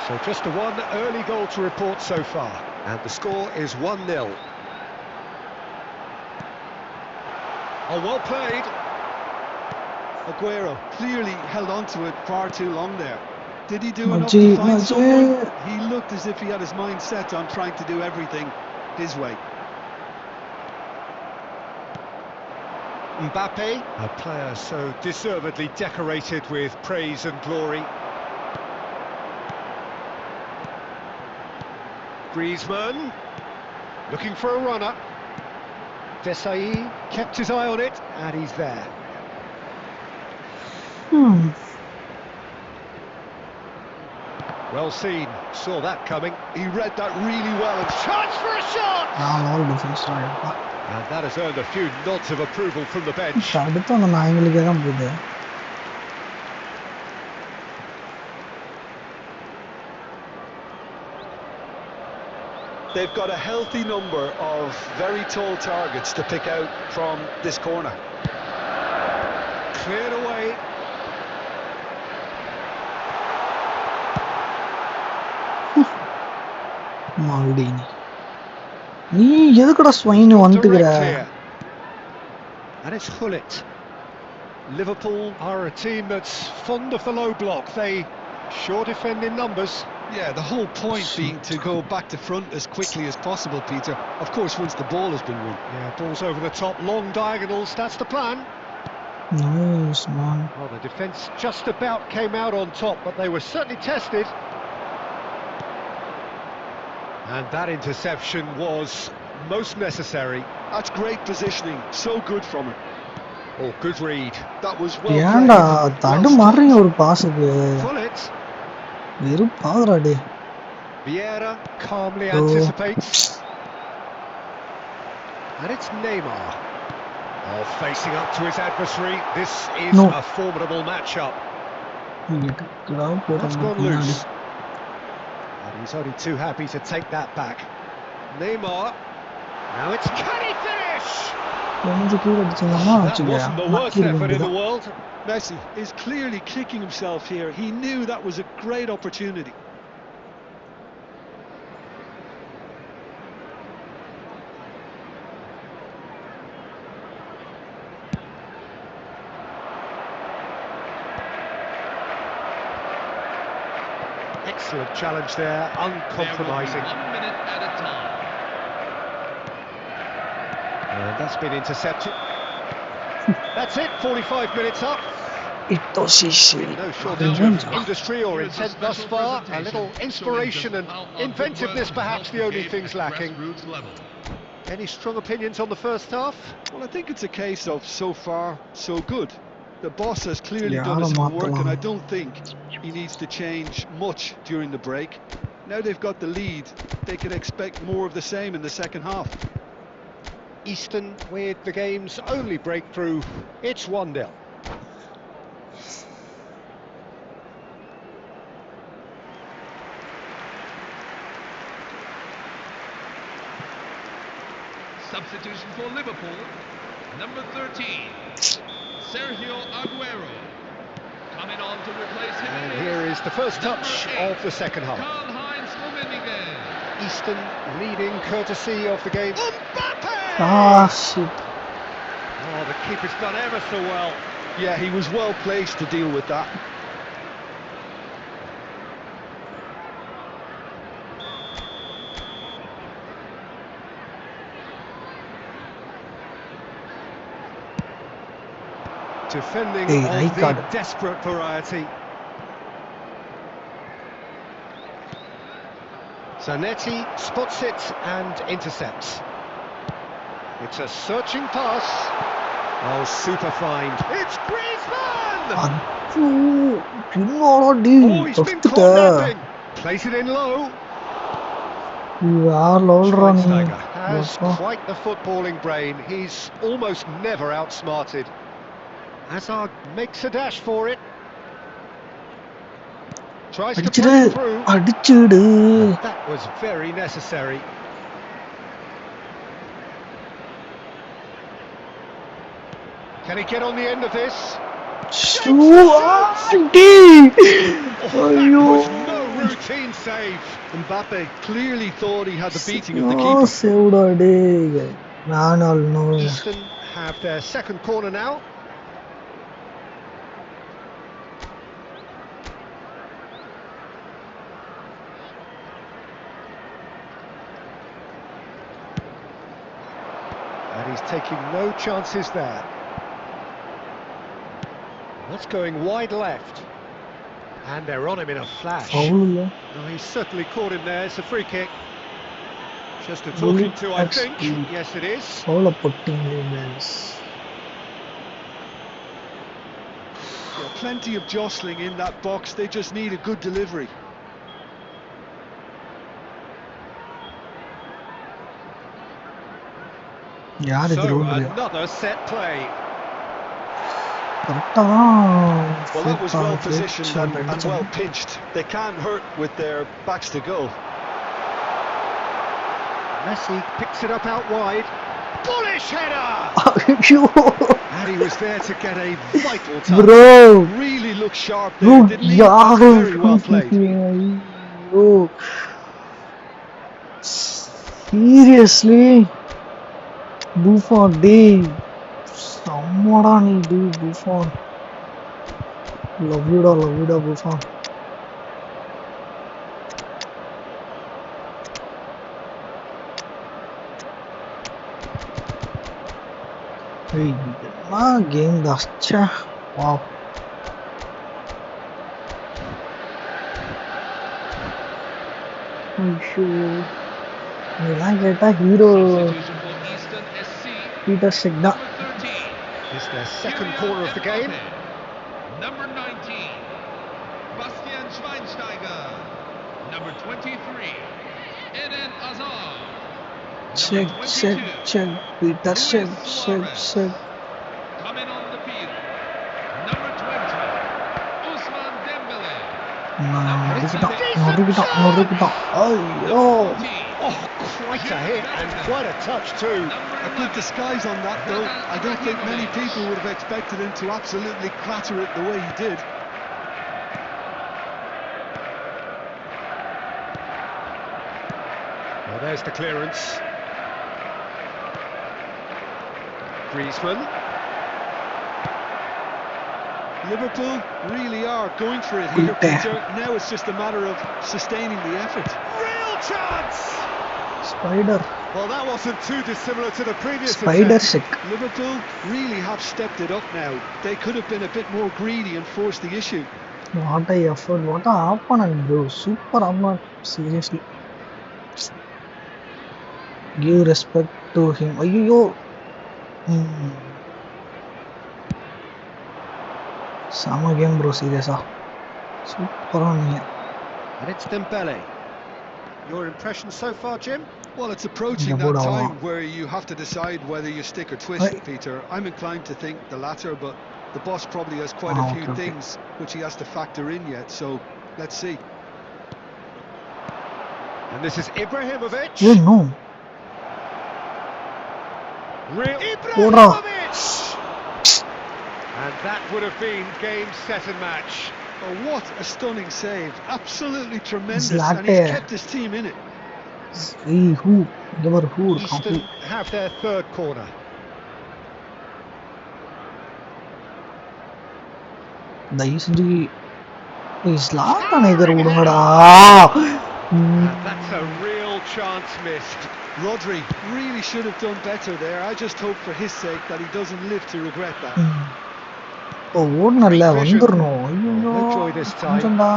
So just the one early goal to report so far. And the score is 1-0. Oh, well played. Aguero clearly held on to it far too long there. Did he do enough Maji, to find Maji. someone? He looked as if he had his mind set on trying to do everything his way. Mbappe, a player so deservedly decorated with praise and glory. Griezmann, looking for a runner. Desailly kept his eye on it, and he's there. Well seen, saw that coming. He read that really well. Chance for a shot! நாலு defence ஆயிருப்பா. And that has earned a few nods of approval from the bench. அடுத்து அந்த நாய்களுக்கே தான் போகுது. They've got a healthy number of very tall targets to pick out from this corner. Cleared away. மால்டினி. நீ எதுக்குடா swine வந்துக்குற? Direct here. And it's Hullet. Liverpool are a team that's fond of the low block. They sure defend in numbers. Yeah, the whole point being to go back to front as quickly as possible, Peter. Of course, once the ball has been won. Yeah, balls over the top, long diagonals, that's the plan. Nice man. Well, the defence just about came out on top, but they were certainly tested. And that interception was most necessary. That's great positioning, so good from him. Oh, good read. That was well ஏன்டா played. தடு மாறீங்க ஒரு பாஸுக்கு? Hullet. வெறுப்பாகுறா day. Vieira calmly anticipates. And it's Neymar. Oh, facing up to his adversary. This is No. a formidable matchup. எதுக்குடா That's போறாங்க gone பின்னாடி? loose. And he's only too happy to take that back. Neymar. Now it's can he finish? கொஞ்சம் கீழே அடிச்சிங்கன்னா That வச்சுக்க. wasn't the worst நக்கிருக்க effort in the வேண்டியதான். world. Messi is clearly kicking himself here. He knew that was a great opportunity. Excellent challenge there, uncompromising. There will be 1 minute at a time. And that's been intercepted. That's it, 45 minutes up. Itoshi. No shortage of industry or intent thus far. A little inspiration and inventiveness perhaps the only things lacking. Any strong opinions on the first half? Well, I think it's a case of so far, so good. The boss has clearly done his Yaru homework, and I Matala. don't think he needs to change much during the break. Now they've got the lead, they can expect more of the same in the second half. Easton with the game's only breakthrough. It's 1-0. Substitution for Liverpool. Number 13, Sergio Aguero. Coming on to replace him. And here is the first touch of the second half. Karl-Heinz Rummenigge. Easton leading courtesy of the game. Mbappe! Ah, shit. Oh, the keeper's done ever so well. Yeah, he was well placed to deal with that. Defending Hey, of high the card. desperate variety. Zanetti spots it and intercepts. It's a searching pass. Oh, super find. It's Griezmann! അയ്യോ പിന്നോടി Oh, he's been caught napping. Plays it in low. വേറെ ലോളറാ നീ Schweinsteiger has ബോസോ. quite the footballing brain. He's almost never outsmarted. Hazard makes a dash for it. Tries to അടിച്ചിട് break through. അടിച്ചിട് That was very necessary. Can he get on the end of this? ശ്ശോ, അടി Oh, അയ്യോ that was no routine save. Mbappe clearly thought he had the beating of the keeper. Saved അടി ഞാനല്ലോ Eastern have their second corner now. And he's taking no chances there. That's going wide left. And they're on him in a flash. ഫൗളില്ല Oh, he's certainly caught him there. It's a free kick. Just a talking to, I think. Yes, it is. ഫൗള പൊട്ടിങ് guys Yeah, plenty of jostling in that box. They just need a good delivery. யார் இது So, ரோட்ரியா another set play. கரெக்டா Well, that was well positioned and well pitched. They can't hurt with their backs to goal. Messi picks it up out wide. Bullish header! അയ്യോ And he was there to get a vital touch. Bro Really looked sharp bro there, didn't he? Very well played. അയ്യോ seriously ബൂഫോൺ day സമ്മടാ നീ day ബൂഫോൺ love യുടാ ബൂഫോൺ ഏയ് എന്നാ game ദാസ്ച വാവ് അയ്യോ ഞാൻ കേട്ടാ hero Substitution for Eastern SC. Peter ഷെഗ്ഡ Number 13. It's their second corner of the game. Number 19. Bastian Schweinsteiger. Number 23. Eden Hazard. Check Number check 22. Check Peter ഷെഗ് Coming on the field. Number 20. Ousmane Dembele. നോക്കിട്ടോ അയ്യോ 14. Oh, quite a hit and quite a touch too. Number A good 11. disguise on that, though. I don't think many people would have expected him to absolutely clatter it the way he did. Well, there's the clearance. Griezmann. Liverpool really are going for it here, Peter. Now it's just a matter of sustaining the effort. Real chance! Spider Well, that wasn't too dissimilar to the previous spider attempt. ഷെഗ് Liverpool really have stepped it up now. They could have been a bit more greedy and forced the issue. What I effort what ആ opponent bro super opponent seriously give respect to him അയ്യോ സമ game bro സീരിയസാ സൂപ്പറാണ് നീ And it's Dembele. Your impression so far, Jim? Well, it's approaching Yeah, that but, time where you have to decide whether you stick or twist, Hey. Peter. I'm inclined to think the latter, but the boss probably has quite a few Okay. things which he has to factor in yet, so let's see. And this is Ibrahimovic. ഏ no Real Ora. Ibrahimovic! And that would have been game, set and match. Oh, what a stunning save. Absolutely tremendous, and Zlatan. he's kept his team in it. hey who give her who Eastern have their third corner. ദൈവത്തിന്റെ ഇസ്ലാത്താണ് ഇതർ വിടുങ്ങടാ And that's a real chance missed. Rodri really should have done better there. I just hope for his sake that he doesn't live to regret that. O ஓடுனல்ல Great vision. வந்துறணும். ஐயோ No joy this time. கொஞ்சம்டா.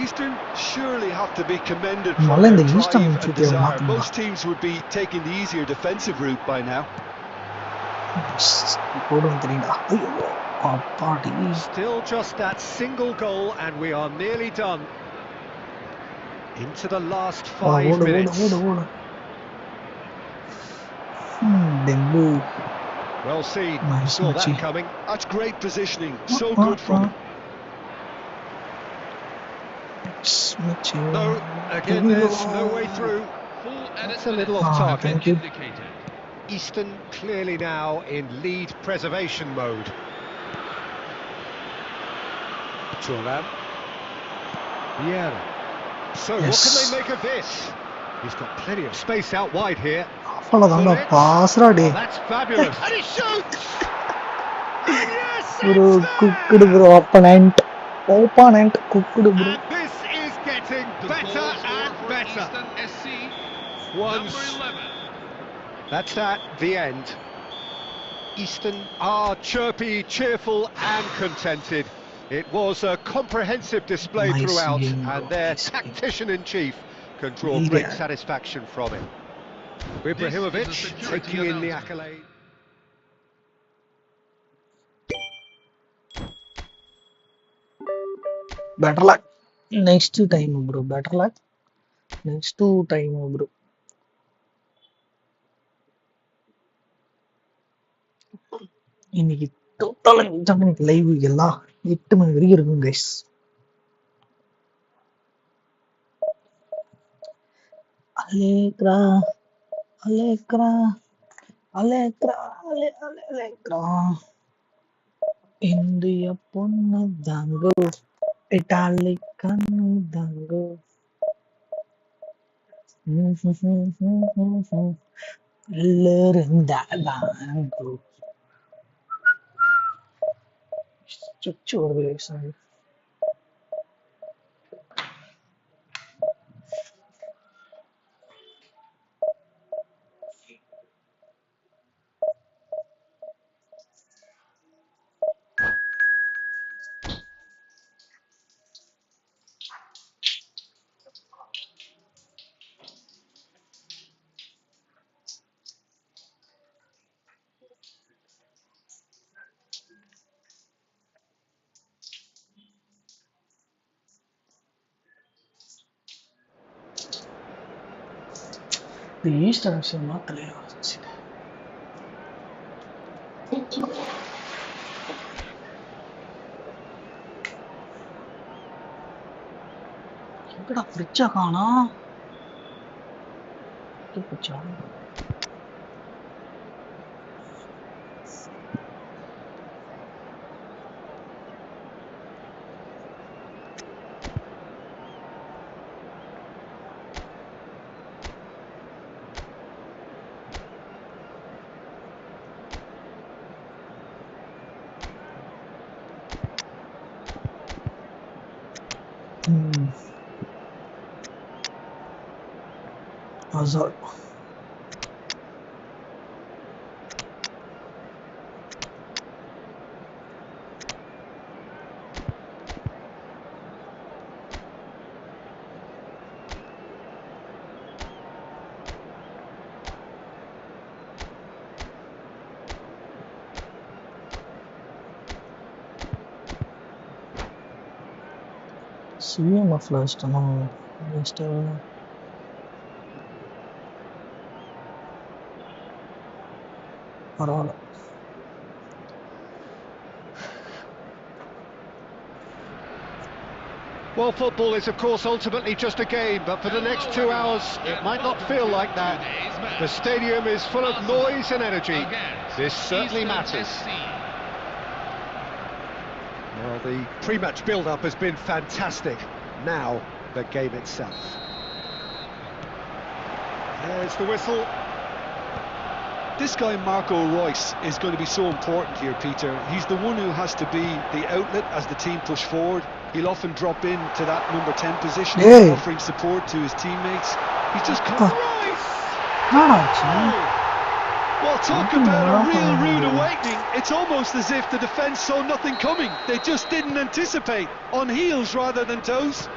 Eastern surely have to be commended for முதல்ல their இந்த eastern drive and ஷூட்டை desire. மாத்தணும்டா. Most teams would be taking the easier defensive route by now. போடும் தெரியுடா. ஐயோ அப்பாடி. Still just that single goal and we are nearly done. Into the last 5 ஓடு minutes. ஓடு ஓடு ஓடு. டெம்பு. Well seen. Nice, Saw Machi. that coming. That's great positioning. So good from him. No, again there's no way through. Full edit That's a little off Ah, target. thank you. indicated. Eastern clearly now in lead preservation mode. Thuram. Vieira. So what Yes. can they make of this? He's got plenty of space out wide here. அவ்வளோதாங்க பாஸ்ரா டே. Oh, that's fabulous. And he shoots! And yes, bro it's there! குக்குடு bro opponent குக்குடு bro. And this is getting The better goal scorer and for better. Eastern SC, Once number 11. that's at the end. Eastern are chirpy, cheerful and contented. It was a comprehensive display Nice throughout game, bro. and their Nice game. tactician-in-chief can draw Yeah. great satisfaction from it. Ibrahimovic This is a security taking in the announcement. accolade. Better luck next time bro. Better luck next time bro. இன்னைக்கு total எனக்கு live எல்லாம் 8 மணி வரைக்கும் இருக்கும் guys. Allegra Allegra Allegra Allegra இந்திய பொண்ணு தாங்கோ italic கண்ணு தாங்கோ. இருந்தாங்கோ சுச்சு வருது guys. இந்த ஈஸ்டர் விஷயம் மாத்தலையா? எங்கடா ஃப்ரிட்ஜா காணா? ஃப்ரிட்ஜா Hazard. CMF last no just பரவாயில்ல. Well, football is of course ultimately just a game, but for the next 2 hours it might not feel like that. The stadium is full of noise and energy. This certainly matters. Well, the pre-match build-up has been fantastic. Now, the game itself. There's the whistle. This guy Marco Reus is going to be so important here, Peter. He's the one who has to be the outlet as the team push forward. He'll often drop in to that number 10 position, Hey. offering support to his teammates. He's just Reus! என்னடா ஆச்சு? Well, talk about a real rude awakening. It's almost as if the defence saw nothing coming. They just didn't anticipate. On heels rather than toes.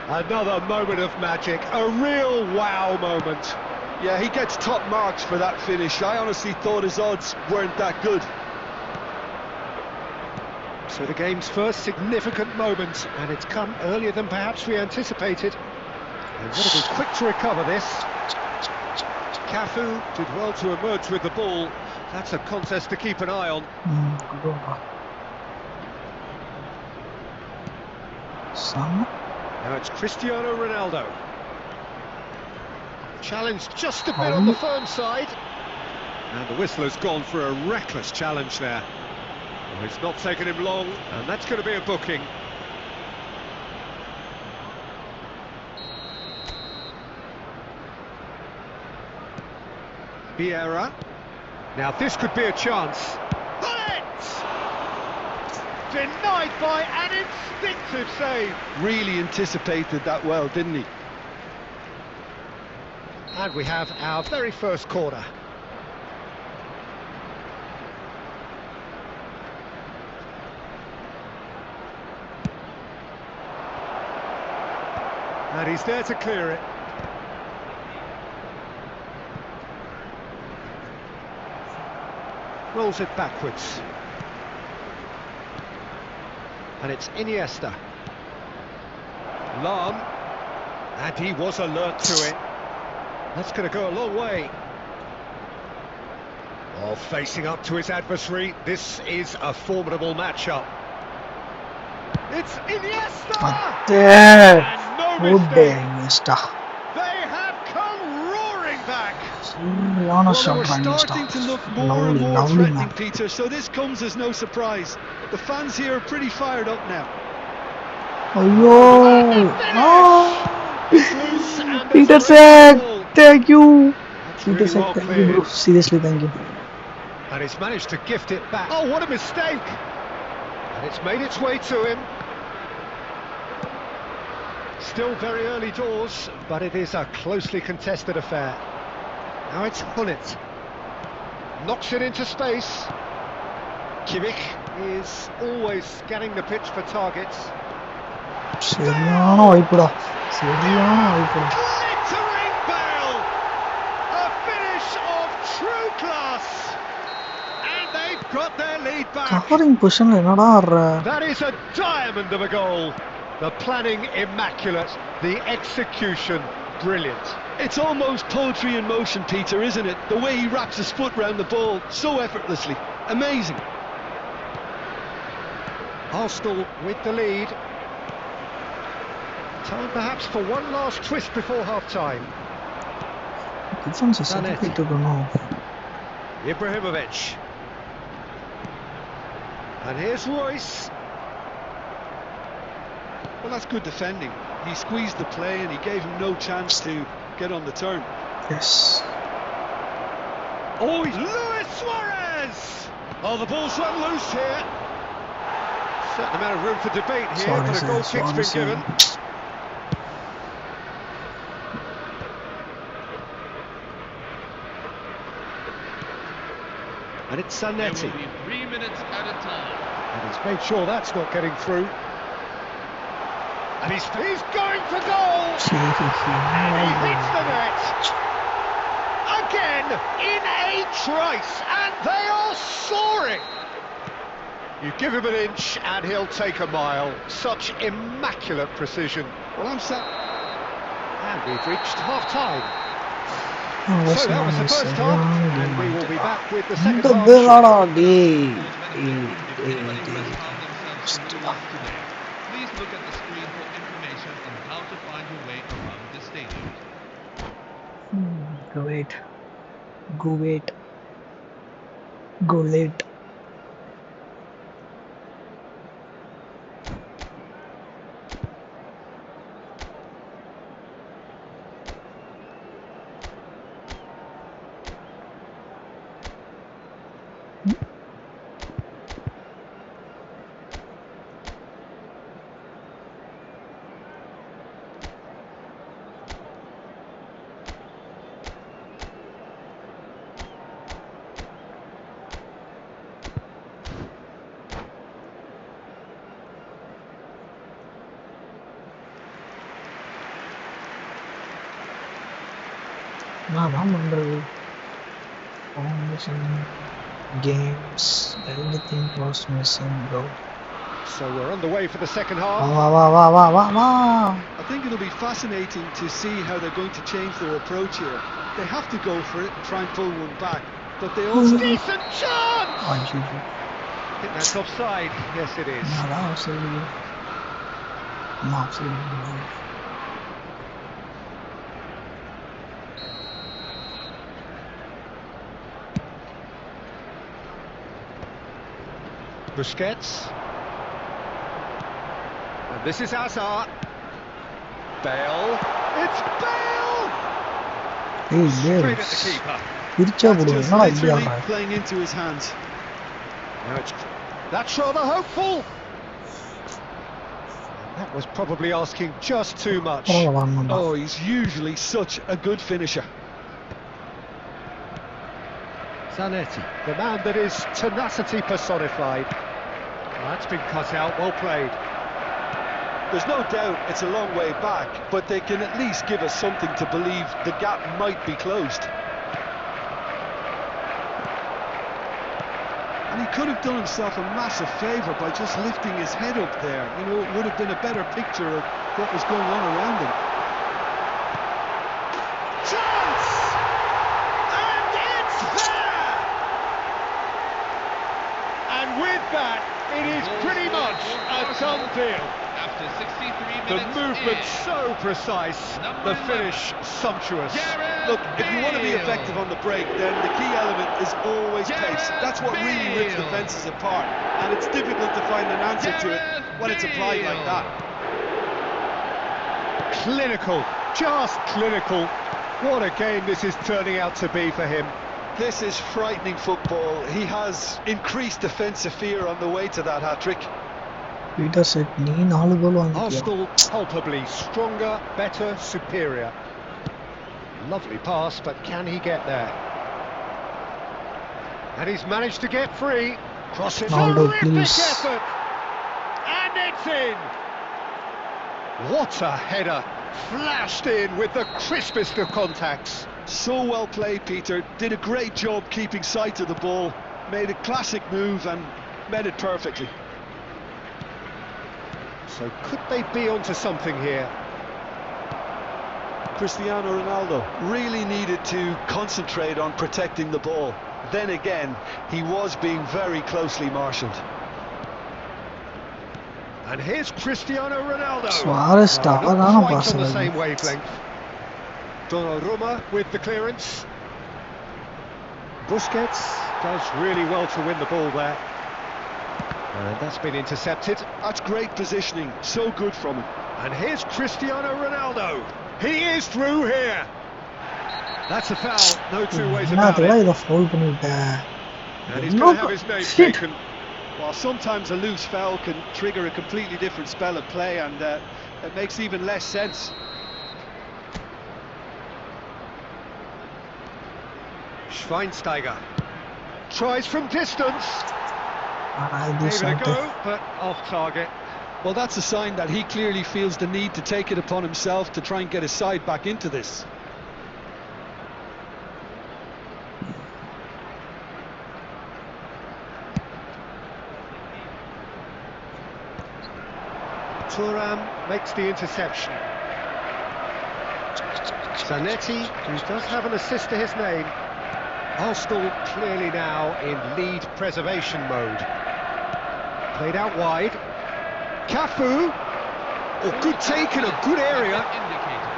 Another moment of magic, a real wow moment. Yeah, he gets top marks for that finish. I honestly thought his odds weren't that good. So the game's first significant moment, and it's come earlier than perhaps we anticipated. And got to be quick to recover this. Cafu did well to emerge with the ball. That's a contest to keep an eye on. Some. Now it's Cristiano Ronaldo. Challenge just a bit on the firm side. And the whistler's gone for a reckless challenge there. Well, it's not taken him long, and that's going to be a booking. Vieira. Now this could be a chance. Denied by an instinctive save. Really anticipated that well, didn't he? And we have our very first corner. And he's there to clear it. Rolls it backwards. And it's Iniesta. Lahm. And he was alert to it. That's going to go a long way. Oh, facing up to his adversary. This is a formidable matchup. It's Iniesta! There. And no Good day, mistake. Iniesta. They have come roaring back. Seriயான Well, shot they were from Iniesta. starting to look more and Lovely, more lovely threatening, man. Peter, so this comes as no surprise. The fans here are pretty fired up now. Ayyo. Loose and Peter it's a said, goal. thank you. That's Peter really said, well thank you, cleared. bro. Seriously, thank you. And he's managed to gift it back. Oh, what a mistake! And it's made its way to him. Still very early doors, but it is a closely contested affair. Now it's Hullet. Knocks it into space. Kimmich is always scanning the pitch for targets. சரியான வாய்ப்புடா. சரியான வாய்ப்புடா. Glittering bell! A finish of true class! And they've got their lead back. Covering பொசிஷன்ல என்னடா ஆடுற? That is a diamond of a goal. The planning immaculate, the execution brilliant. It's almost poetry in motion, Peter, isn't it? The way he wraps his foot round the ball so effortlessly. Amazing. Arsenal with the lead. Time perhaps for one last twist before half-time. Defence certificate இருக்கணும். Ibrahimovic. And here's Royce. Well, that's good defending. He squeezed the play and he gave him no chance to get on the turn. Yes. Oh, Luis Suarez! Oh, the ball's run loose here. Certain amount of room for debate here, but a goal kick's been given. And it's There Zanetti. will be 3 minutes at a time. And he's made sure that's not getting through. And he's going for goal! And he hits the net! Again, in a trice, and they are soaring! You give him an inch and he'll take a mile. Such immaculate precision. Well, And we've reached half-time. So that was the first half, and we will be back with the second இந்த half. பேராடா டேய். Please look at the screen for information on how to find your way around the stadium. Go wait. Go wait. Go late. நான் பண்றது foundation games everything was missing bro. So we're on the way for the second வா half. வா வா வா வா வா வா. I think it'll be fascinating to see how they're going to change their approach here. They have to go for it and try and pull one back, but they also Decent chance! ஐயோ I think that's offside. Yes, it is. என்னடா சரி நான் சரி Busquets. And this is Hazard. Bale. It's Bale! ஏய் Straight at the டேய் keeper. பிரிச்சா that's போடுவோம் just என்னடா இப்படி literally ஆடுற playing into his hands. Now that's rather hopeful. That was probably asking just too much. பரவாயில்ல வரணும்டா Oh, he's usually such a good finisher. Zanetti, the man that is tenacity personified. That's been cut out, well played. There's no doubt it's a long way back, but they can at least give us something to believe the gap might be closed. And he could have done himself a massive favour by just lifting his head up there. You know, it would have been a better picture of what was going on around him. Chance! And it's there! And with that, it is pretty much a done deal. After 63 The minutes movement in. so precise, the finish sumptuous. Gareth Look, if you want to be Bale. effective on the break, then the key element is always pace. That's what really rips defences apart, and it's difficult to find an answer to it when it's applied like that. Clinical, just clinical. What a game this is turning out to be for him. This is frightening football. He has increased defensive fear on the way to that hat-trick. Peter set நீ 4 கோல் வாங்கிட்டியா Arsenal palpably stronger, better, superior. Lovely pass, but can he get there? And he's managed to get free. Cross it. Ronaldo, Terrific please. effort. And it's in. What a header. Flashed in with the crispest of contacts. So well played, Peter. Did a great job keeping sight of the ball. Made a classic move and met it perfectly. So could they be onto something here? Cristiano Ronaldo really needed to concentrate on protecting the ball. Then again, he was being very closely marshalled. And here's Cristiano Ronaldo. Suarez Not அழகான quite pass on the அது same wavelength. Donnarumma with the clearance. Busquets does really well to win the ball there. And that's been intercepted. That's great positioning. So good from him. And here's Cristiano Ronaldo. He is through here. That's a foul, no two ways about என்னதுடா it. இத foul பண்ணிட்ட And he's going to have his name Shit. taken. While sometimes a loose foul can trigger a completely different spell of play, and it makes even less sense. Schweinsteiger tries from distance. இது Gave it a shot go, but off target. Well, that's a sign that he clearly feels the need to take it upon himself to try and get his side back into this. Thuram makes the interception. Zanetti, who does have an assist to his name. Arsenal clearly now in lead preservation mode. Played out wide. Cafu. Oh, good take in a good area. Indicated.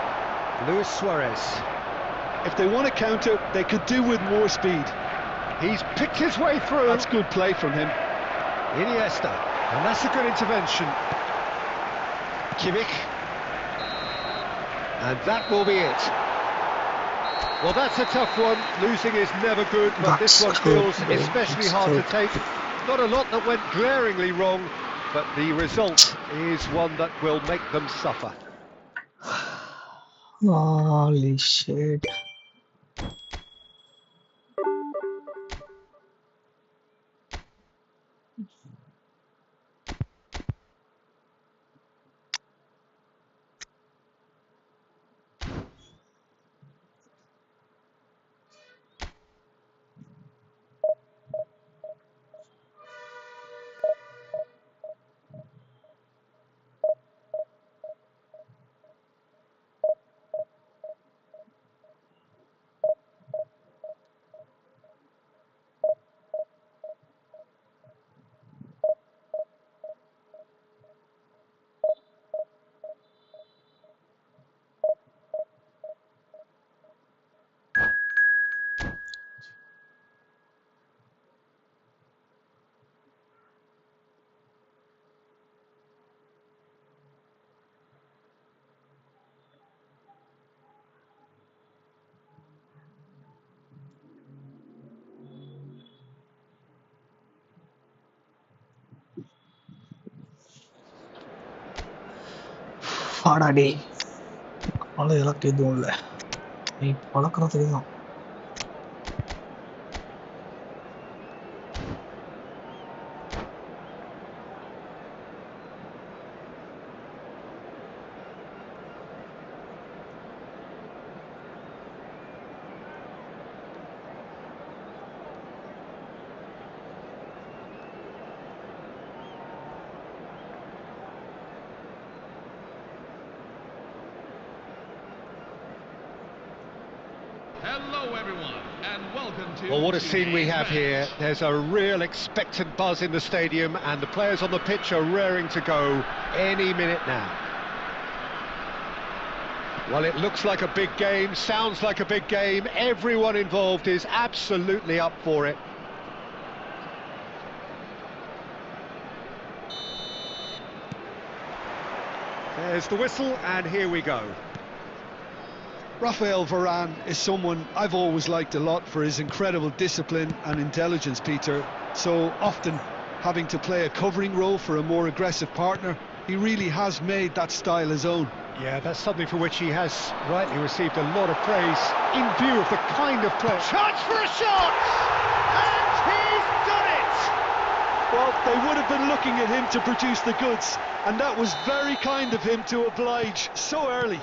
Luis Suarez. If they want to counter, they could do with more speed. He's picked his way through. That's good play from him. Iniesta. And that's a good intervention. Kimmich. And that will be it. Well, that's a tough one. Losing is never good, but this That's one good, feels mate. especially That's hard to good. take. Not a lot that went glaringly wrong, but the result is one that will make them suffer. holy shit வாடா டேய். அவ்வளோ இலக்கு எதுவும் இல்லை. நீ பழக்கிறதுக்கு தான். Hello, everyone, and welcome to. Well, what a scene we have today's here. match. There's a real expectant buzz in the stadium, and the players on the pitch are raring to go any minute now. Well, it looks like a big game, sounds like a big game. Everyone involved is absolutely up for it. There's the whistle, and here we go. Rafael Varane is someone I've always liked a lot for his incredible discipline and intelligence, Peter. So often having to play a covering role for a more aggressive partner, he really has made that style his own. Yeah, that's something for which he has rightly received a lot of praise in view of the kind of play. Chance for a shot! And he's done it! Well, they would have been looking at him to produce the goods, and that was very kind of him to oblige so early.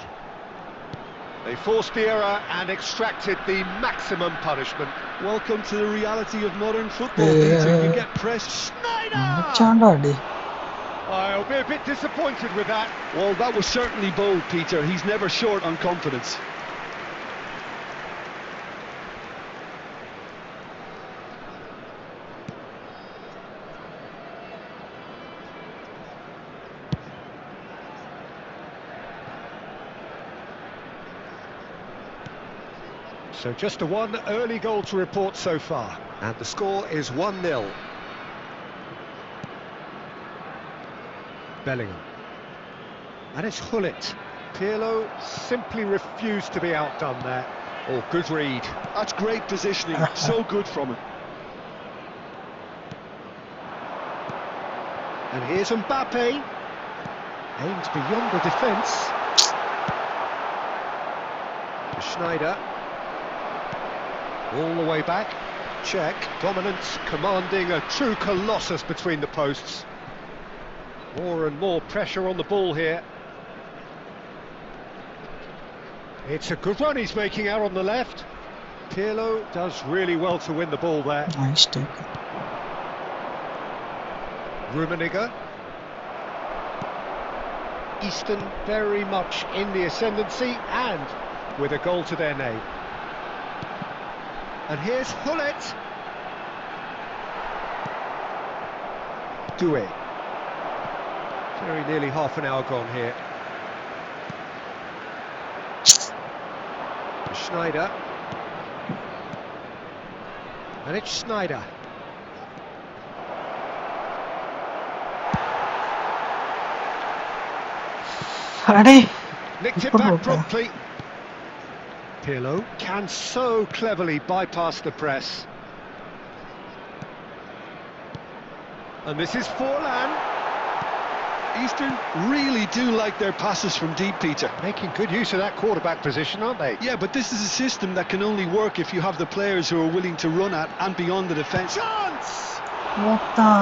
They forced the error and extracted the maximum punishment. Welcome to the reality of modern football, Peter. You get pressed. Schneider! மச்சான்டா டேய். I'll be a bit disappointed with that. Well, that was certainly bold, Peter. He's never short on confidence. So just a one early goal to report so far. And the score is 1-0. Bellingham. And it's Hullet. Pirlo simply refused to be outdone there. Oh, good read. That's great positioning. So good from him. And here's Mbappe. Aimed beyond the defence. Schneider. All the way back. Check. Dominance, commanding, a true colossus between the posts. More and more pressure on the ball here. It's a good run he's making out on the left. Pirlo does really well to win the ball there. Nice take. Rummenigge. Easton very much in the ascendancy and with a goal to their name. And here's Hullet. Doué. Very nearly half an hour gone here. Schneider. And it's Schneider. அடே Nicked it Super back okay. promptly. Pirlo can so cleverly bypass the press. And this is Forlan. Eastern really do like their passes from deep, Peter. Making good use of that quarterback position, aren't they? Yeah, but this is a system that can only work if you have the players who are willing to run at and beyond the defence. Chance! What the?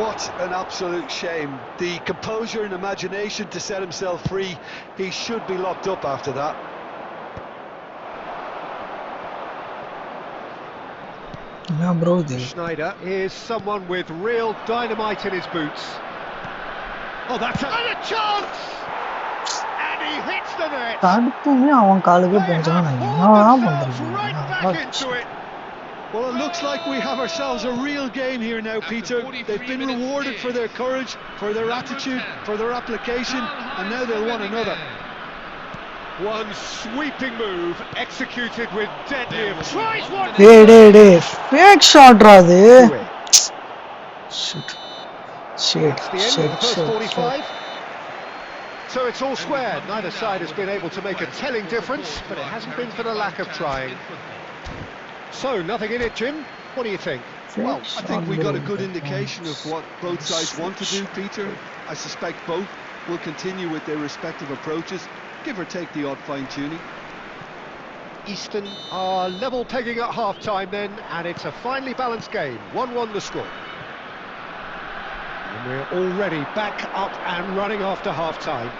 What an absolute shame. The composure and imagination to set himself free. He should be locked up after that. Yeah, bro, இது. Schneider is someone with real dynamite in his boots. Oh, that's a chance! And he hits the net! தடுத்துமே அவன் காலுக்கு They போஞ்சான் have நான் hauled என்னடா themselves right back பண்றீங்க? into it. Well, it looks like we have ourselves a real game here now, After Peter. 43 They've been minutes rewarded in. for their courage, for their Number attitude, 10. for their application, and now they'll want another. One sweeping move executed with deadly There will be tries one one. டேய் டேய் டேய் fake ஷாட்ரா அது. Shit. Shit. That's the end of Shit. the first Shit. 45. So it's all square. Neither side has been able to make a telling difference, but it hasn't been for the lack of trying. So, nothing in it, Jim. What do you think? Well, I think we got a good Shot, indication of what both sides want to do, Peter. I suspect both will continue with their respective approaches, give or take the odd fine-tuning. Eastern are level pegging at half-time then, and it's a finely balanced game. 1-1 the score. And we're already back up and running after half-time.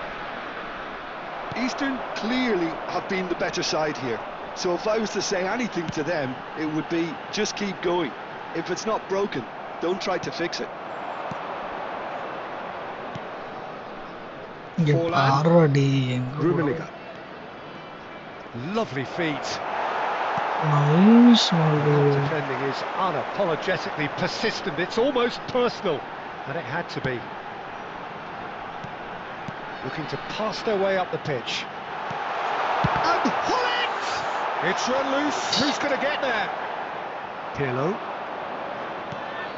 Eastern clearly have been the better side here. So if I was to say anything to them, it would be just keep going. If it's not broken, don't try to fix it. Rummenigge. Lovely feet. Nice. Defending is unapologetically persistent. It's almost personal, and it had to be. Looking to pass their way up the pitch. And Hullet! It's run loose. Who's going to get there? Pirlo.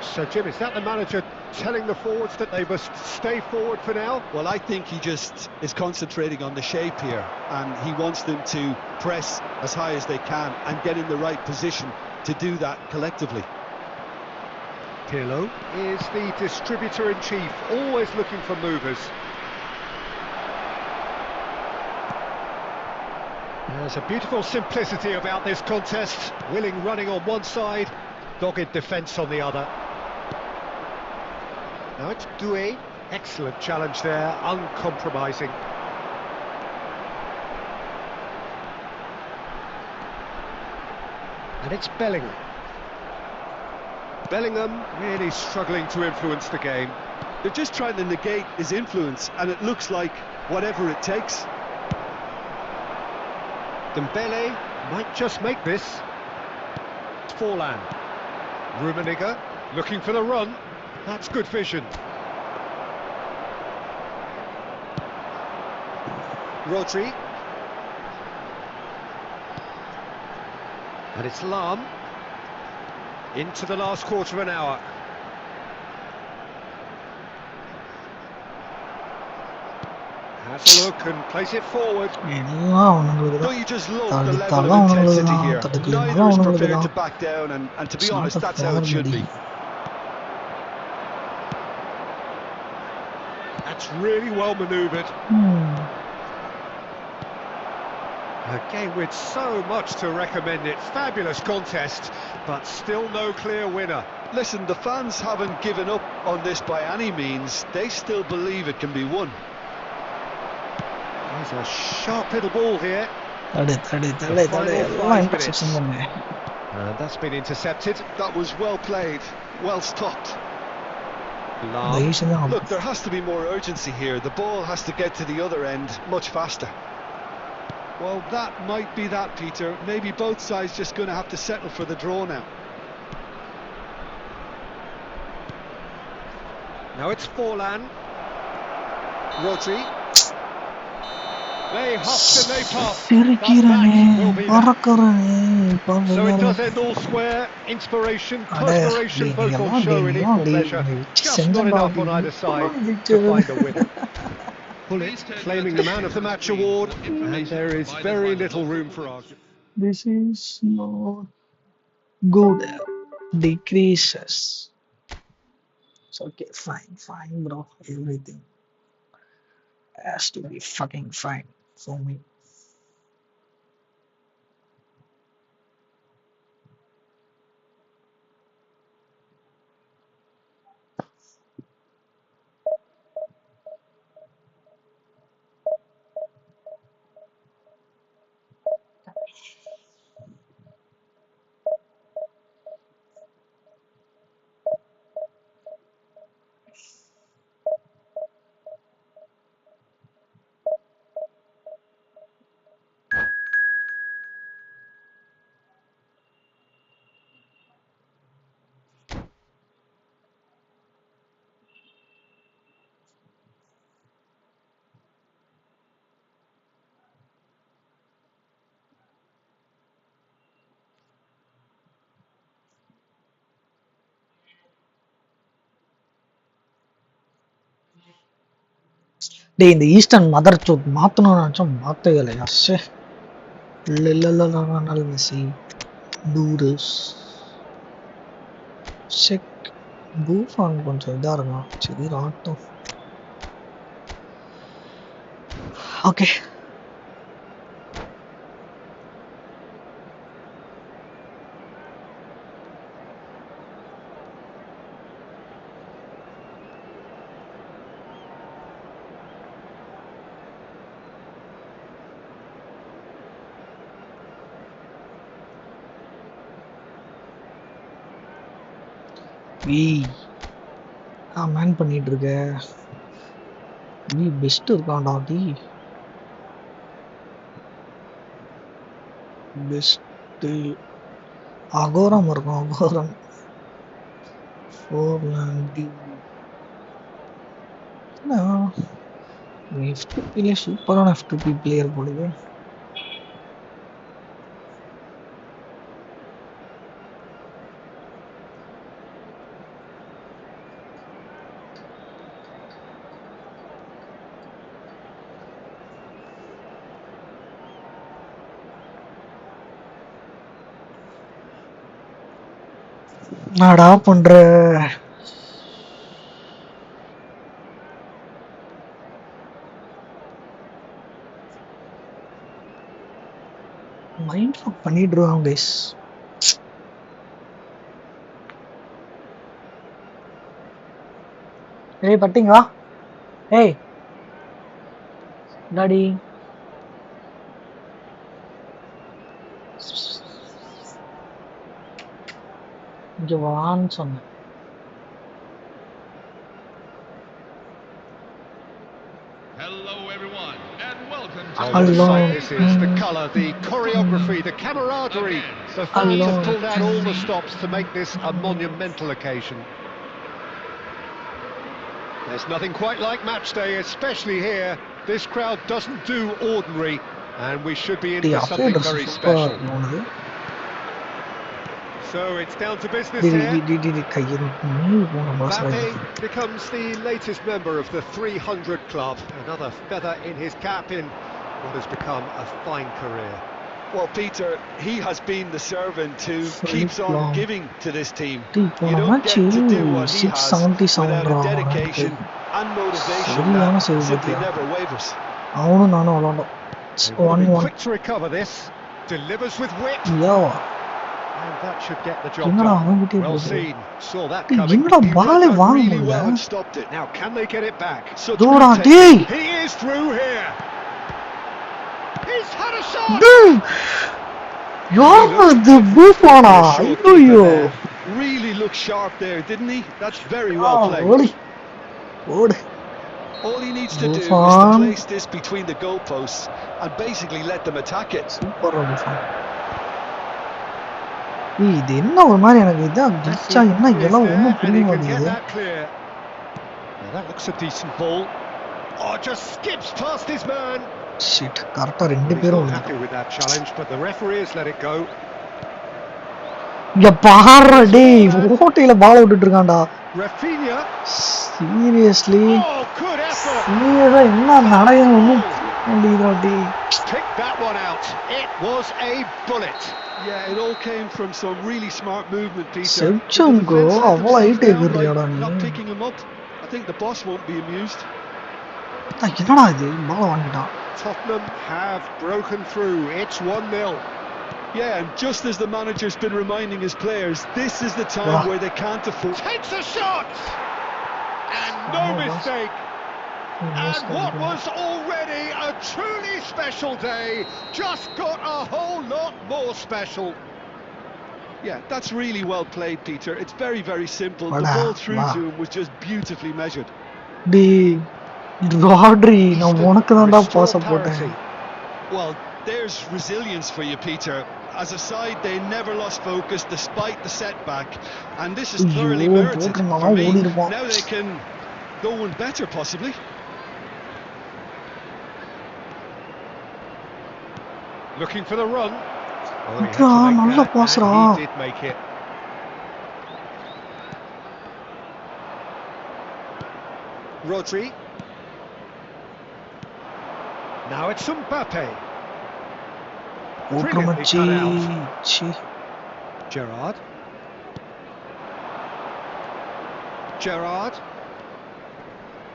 So, Jim, is that the manager telling the forwards that they must stay forward for now? Well, I think he just is concentrating on the shape here, and he wants them to press as high as they can and get in the right position to do that collectively. Pirlo is the distributor-in-chief, always looking for movers. There's a beautiful simplicity about this contest. Willing running on one side, dogged defence on the other. Now it's Doué. Excellent challenge there, uncompromising. And it's Bellingham. Bellingham really struggling to influence the game. They're just trying to negate his influence, and it looks like whatever it takes. Dembele might just make this. It's Forlan. Rummenigge looking for the run. That's good vision. Rodri. And it's Lahm. Into the last quarter of an hour. Has a look and plays it forward. Don't you just love the level of intensity here? Neither is prepared to back down, and to be honest, that's how it should be. That's really well manoeuvred. A game with so much to recommend it. Fabulous contest, but still no clear winner. Listen, the fans haven't given up on this by any means. They still believe it can be won. There's a sharp little ball here. And that's been intercepted. That was well played, well stopped. Look, there has to be more urgency here. The ball has to get to the other end much faster. Well, that might be that, Peter. Maybe both sides just going to have to settle for the draw now. Now it's Forlan. Rodri. They huffed and they puffed. So it does end all square. Inspiration, perspiration, both will show in equal measure. Just not enough on either side to find a winner. Hullet claiming the Man of the Match award, and there is very little room for argument. This is not good. Decreases. It's okay, fine, bro. Everything has to be fucking fine for me. டேய் இந்த eastern mother Sot மாத்தணும்னு நினைச்சோம் மாத்தவே இல்லையா ஷே இல்ல Messi டூரஸ் check பூஃபான் கொஞ்சம் இதா இருக்கும் சரி ஆட்டம் ஓகே மேன் பண்ணிட்டு இருக்க பெஸ்ட் இருக்கான்டா டி பெஸ்ட் அகோரம் இருக்கும் அகோரம் ஃபோர்லாண்டி எஃப்டிபிலே சூப்பரான எஃப்டிபி பிளேயர் போடுது என்னடா பண்ற மைண்ட் லாக் பண்ணிடுவாங்க கைஸ் ஏய் பட்டிங்களா ஏய் டாடி இங்க வான்னு சொன்னேன் Hello, everyone, and welcome to Oh, what a Hello. sight this is. The colour, the choreography, the camaraderie. The fans Hello. have pulled out all the stops to make this a monumental occasion. There's nothing quite like match day, especially here. This crowd doesn't do ordinary, and we should be in டி for அப்போ something dress very சூப்பரா special. இருக்கும் உனக்கு So it's down to business டி here. டி டி டி கையில் நீ போன மாசம் Mbappe becomes the latest member of the 300 club, another feather in his cap in what has become a fine career. Well, Peter, he has been the servant who Philippe keeps on Lahm. giving to this team. டி You போன don't match get to do what he has 677 without ரா a dedication and motivation சரியான that save simply பாத்தியா never wavers. அவனும் நானும் விளாண்டோம் They will be 1-1 quick to recover this, delivers with wit, யாவா and that should get the job என்னடா done. அவன்கிட்டே Well போகுது seen, saw that டி coming. என்னடா He read பாலே that வாங்க really well முடியல and stopped it. Now can they get it back? Such தூடா good டேய் He is through here. He's had a shot. டேய் யாரா இது பூஃபானா ஐயோ really looked sharp there, didn't he? That's very well played. ஓடி ஓடு All he needs to do is to Buffon. place this between the goalposts and basically let them attack it. சூப்பரா பூஃபான் இது என்ன ஒரு மாதிரி எனக்கு இதான் கிளிச்சா என்ன எல்லாம் ஒன்றும் and புரிய he can get மாட்டேங்குது that clear. Now that looks a decent ball. Oh, just skips past his man. Shit கரெக்டா ரெண்டு He's பேரும் not happy with that challenge, but the referee has let it go. இங்க பாரு டேய் ஓட்டையில பால் விட்டுட்டு இருக்கான்டா Rafinha. Seriously Oh, good effort. சீரியஸா என்ன நடக்குது ஒன்றும் புரிய டேய் Picked that one out. It was a bullet. Yeah, it all came from some really smart movement, Peter. செவ்சங்கோ The defence let அவ்வளோ ஹைட் themselves down ஏறியாடா by நீ not picking him up. I think the boss won't be amused. என்னடா இது பால் வாங்கிட்டான் Tottenham have broken through. It's 1-0. Yeah, and just as the manager's been reminding his players, this is the time Wow. where they can't afford. Takes a shot. And no Oh, mistake. And what was already a truly special day just got a whole lot more special. Yeah, that's really well played, Peter. It's very, very simple. The Voilà, ball through wow. to him was just beautifully measured. டேய் Rodri நான் உனக்கு தான்டா Restore பாச போட்டேன் parity. Well, there's resilience for you, Peter. As a side, they never lost focus despite the setback, and this is thoroughly ஐயோ merited போட்டிருந்தானா for me. ஓடி இருப்பான் Now they can go one better, possibly. Looking for the run. Oh, he had Adra, to make நல்ல that, Basra and he did make it. Rodri. Now it's Mbappe. போட்டுரு மச்சி C Gerrard. Gerrard.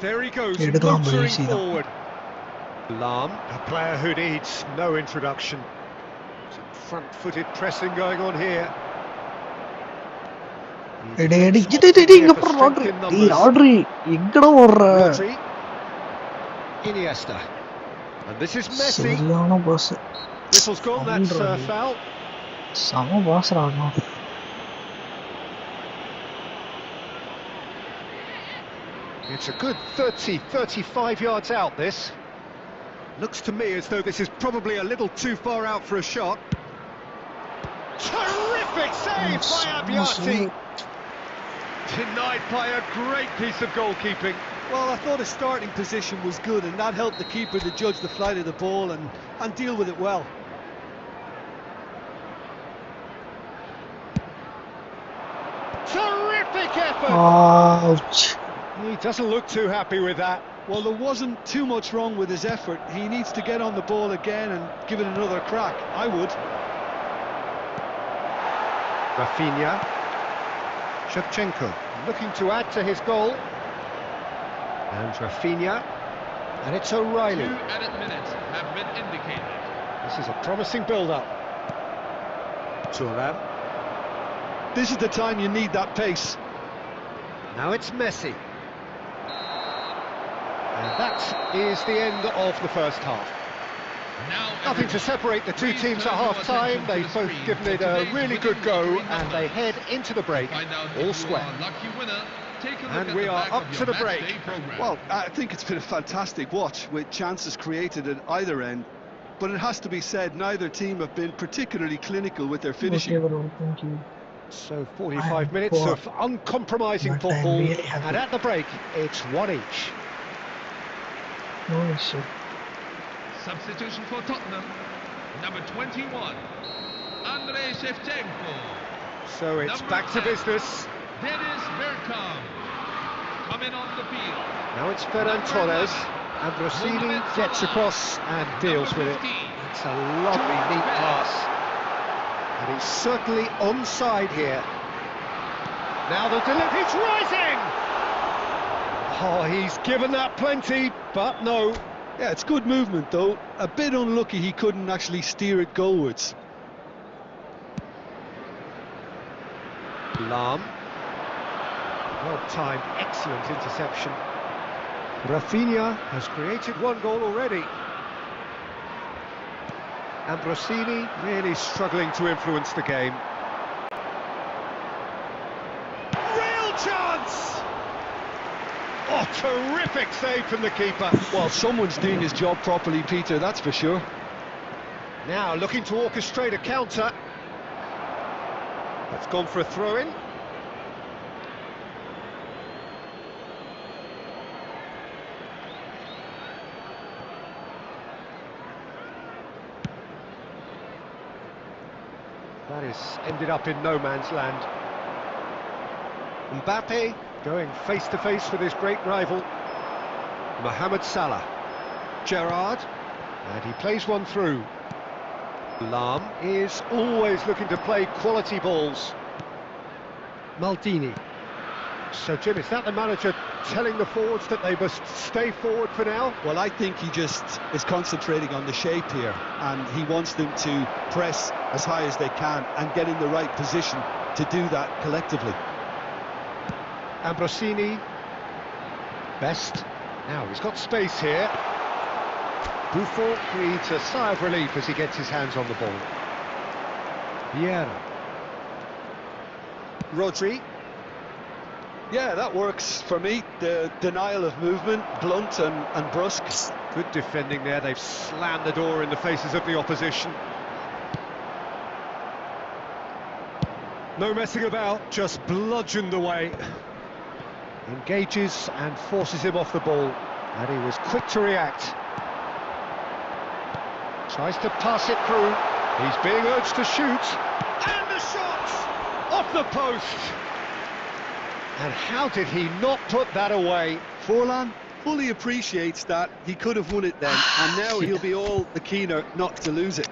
There he goes, எடுக்கலாம் bro, motoring easy தான் forward. Lahm, a player who needs no introduction. Some front-footed pressing going on here. He defends optimally here for strength in numbers. Rodri, Iniesta, and this is Messi. சரியான pass Whistle's gone, that's a foul. செம pass ஆடணும். It's a good 35 yards out, this. Looks to me as though this is probably a little too far out for a shot. Terrific save by Abbiati. Denied by a great piece of goalkeeping. Well, I thought his starting position was good, and that helped the keeper to judge the flight of the ball and deal with it well. Terrific effort! Ouch. He doesn't look too happy with that. Well, there wasn't too much wrong with his effort. He needs to get on the ball again and give it another crack. I would. Rafinha. Shevchenko looking to add to his goal. And Rafinha. And it's O'Reilly. 2 added minutes have been indicated. This is a promising build-up. Thuram. This is the time you need that pace. Now it's Messi. And that is the end of the first half. Now Nothing to separate the two please teams turn at your half-time. attention to They've the both screen given for it a today's really winning good go, lottery and they numbers. head into the break Find out all if you square. are a lucky winner. Take a look And at we the are back up of to your the break. matchday program. Well, I think it's been a fantastic watch with chances created at either end. But it has to be said, neither team have been particularly clinical with their finishing. Okay, bro. Thank you. So 45 minutes poor, of uncompromising but I'm football, really happy. and at the break, it's one each. No issue. Substitution for Tottenham. Number 21, Andrei Shevchenko. So it's Number back to 10. business. Dennis Bergkamp. Coming on the field. Now it's Ferran Torres, and Rossini gets across and deals with it. It's a lovely, neat pass. And he's certainly onside here. Now the delivery, he's rising! Oh, he's given that plenty, but no. Yeah, it's good movement though. A bit unlucky he couldn't actually steer it goalwards. Lahm. Well timed, excellent interception. Rafinha has created one goal already. And Rossini really struggling to influence the game. Real chance! Oh, terrific save from the keeper. Well, someone's doing his job properly, Peter, that's for sure. Now looking to orchestrate a counter. That's gone for a throw-in. That is ended up in no man's land. Mbappe going face-to-face with his great rival, Mohamed Salah. Gerrard, and he plays one through. Lahm is always looking to play quality balls. Maldini. So, Jim, is that the manager telling the forwards that they must stay forward for now? Well, I think he just is concentrating on the shape here, and he wants them to press as high as they can and get in the right position to do that collectively. Ambrosini. Best. Now he's got space here. Buffon breathes a sigh of relief as he gets his hands on the ball. Vieira. Rodri. Yeah, that works for me. The denial of movement, blunt and brusque. Good defending there. They've slammed the door in the faces of the opposition. No messing about, just bludgeoned away. Engages and forces him off the ball, and he was quick to react. Tries to pass it through. He's being urged to shoot, and the shot off the post. And how did he not put that away? Forlan fully appreciates that he could have won it then, and now he'll be all the keener not to lose it.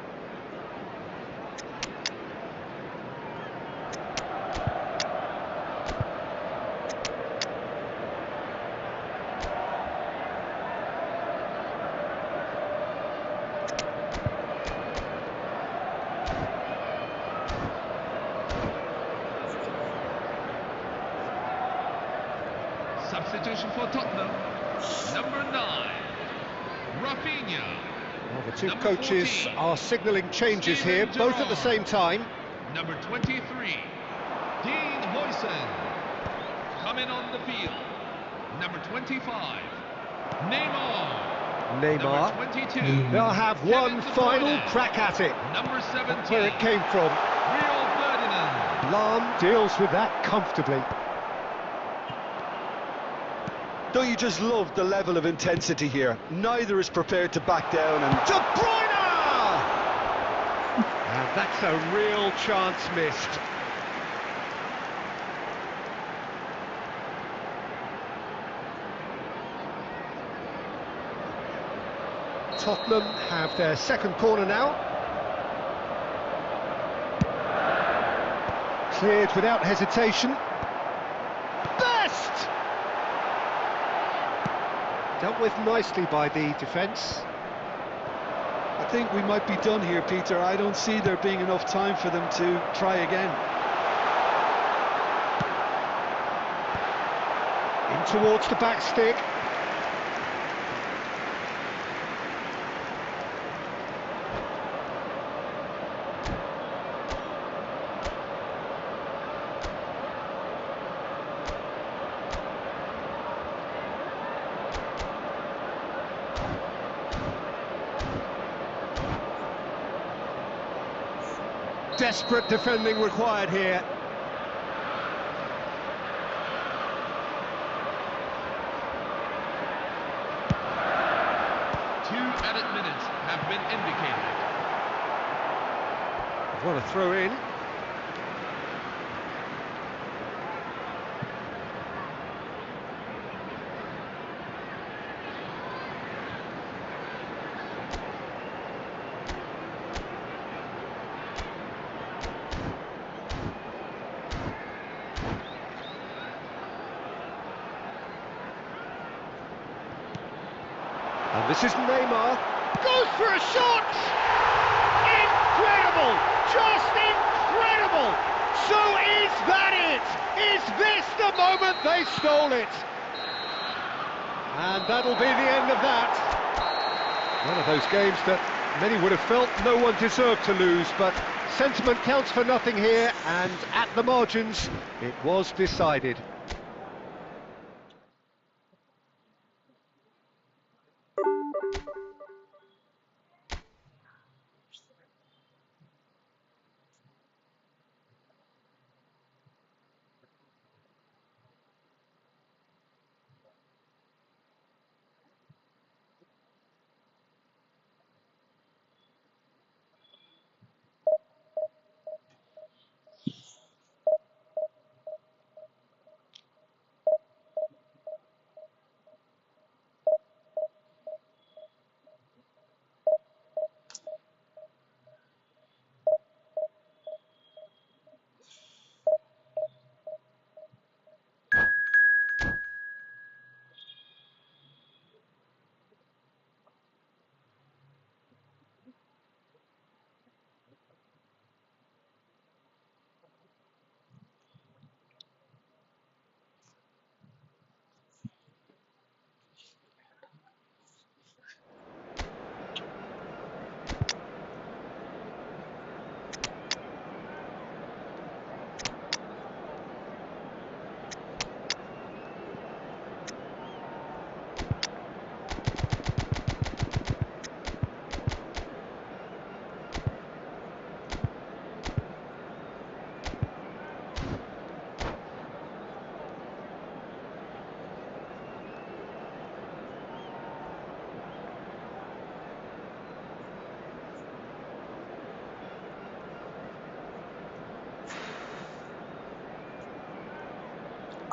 Substitution for Tottenham. Number 9, Rafinha. Well, the two Number coaches 14, are signalling changes Steven here, both at the Gerrard. same time. Number 23, Dean Huijsen. Coming on the field. Number 25, Neymar. Neymar. Number 22, They'll have Kevin one De final Bruyne. crack at it. Number 17, That's where it came from. Rio Ferdinand. Lahm deals with that comfortably. Don't you just love the level of intensity here? Neither is prepared to back down, and De Bruyne! And that's a real chance missed. Tottenham have their second corner now. Cleared without hesitation. Best! Dealt with nicely by the defence. I think we might be done here, Peter. I don't see there being enough time for them to try again. In towards the back stick. Desperate defending required here. Two added minutes have been indicated. What a throw in. And this is Neymar. Goes for a shot! Incredible! Just incredible! So is that it? Is this the moment they stole it? And that'll be the end of that. One of those games that many would have felt no one deserved to lose, but sentiment counts for nothing here, and at the margins, it was decided.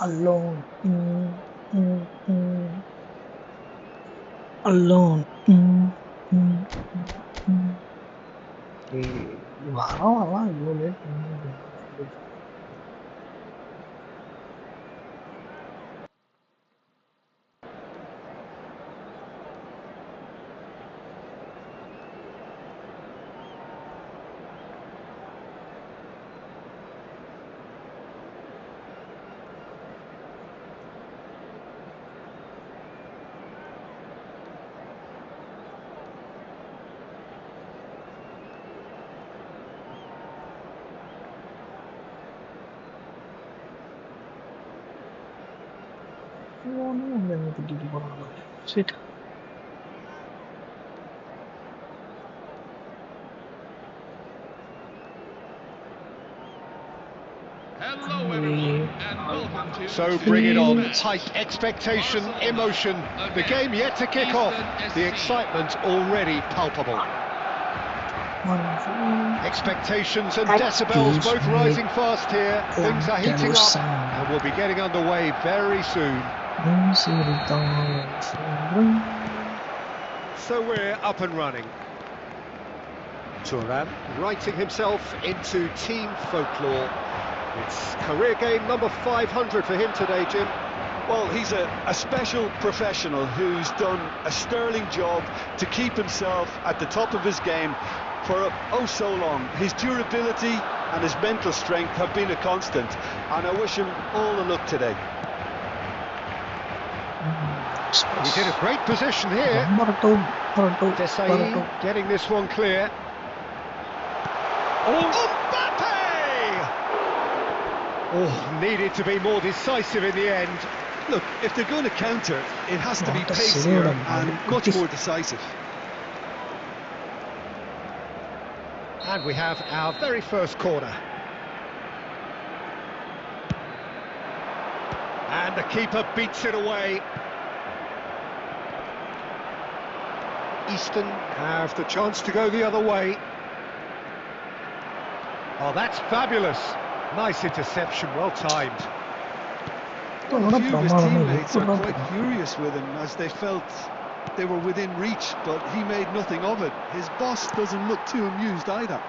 Alone. Alone. வரோம் இவ்வளோ late பண்ணிட்டு Shit. Hello, everyone, and welcome to So bring it on. today's match. Hype, expectation, Barcelona emotion. The against game yet to kick off. Eastern The SC. excitement already palpable. Expectations and decibels both rising fast here. Things are heating up and we'll be getting underway very soon. So we're up and running. Thuram writing himself into team folklore. It's career game number 500 for him today, Jim. Well, he's a special professional who's done a sterling job to keep himself at the top of his game for oh so long. His durability and his mental strength have been a constant, and I wish him all the luck today. He's in a great position here. Desailly getting this one clear. Oh, Mbappe! Oh, needed to be more decisive in the end. Look, if they're going to counter, it has to be pacier and much more decisive. And we have our very first corner. And the keeper beats it away. Eastern have the chance to go the other way. Oh, that's fabulous. Nice interception, well timed. Well, a few of his teammates are quite furious with him as they felt they were within reach, but he made nothing of it. His boss doesn't look too amused either.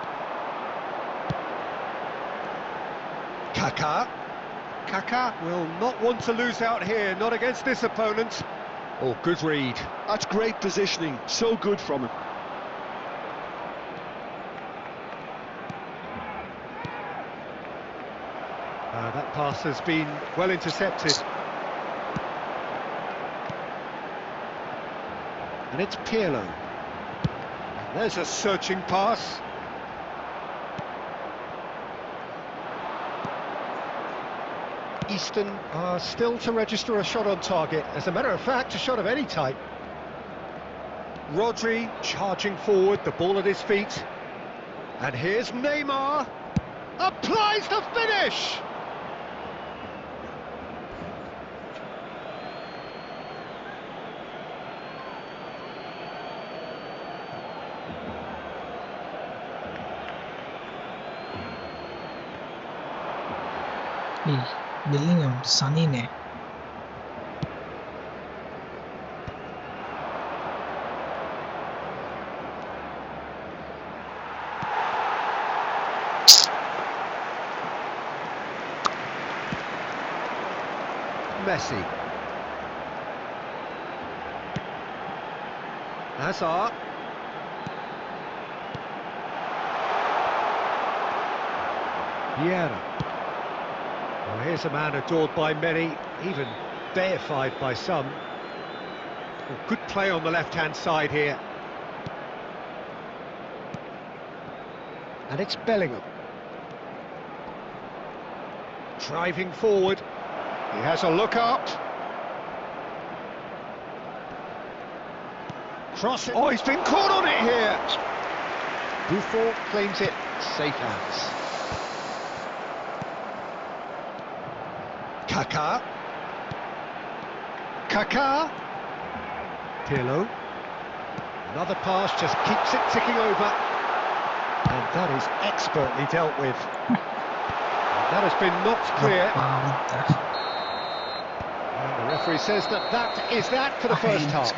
Kaká. Kaká will not want to lose out here, not against this opponent. Oh, good read. That's great positioning, so good from him. That pass has been well intercepted. And it's Pirlo. There's a searching pass. Eastern are still to register a shot on target. As a matter of fact, a shot of any type. Rodri charging forward, the ball at his feet. And here's Neymar. Applies the finish! Bellingham, sunny ne. Messi. Hazard. Vieira. Well, here's a man adored by many, even deified by some. Well, good play on the left-hand side here. And it's Bellingham. Driving forward. He has a look up. Cross it. Oh, he's been caught on it here. Buffon claims it. Safe hands. Kaká. Kaká. Pirlo. Another pass just keeps it ticking over. And that is expertly dealt with. That has been knocked clear. And the referee says that is that for the first half.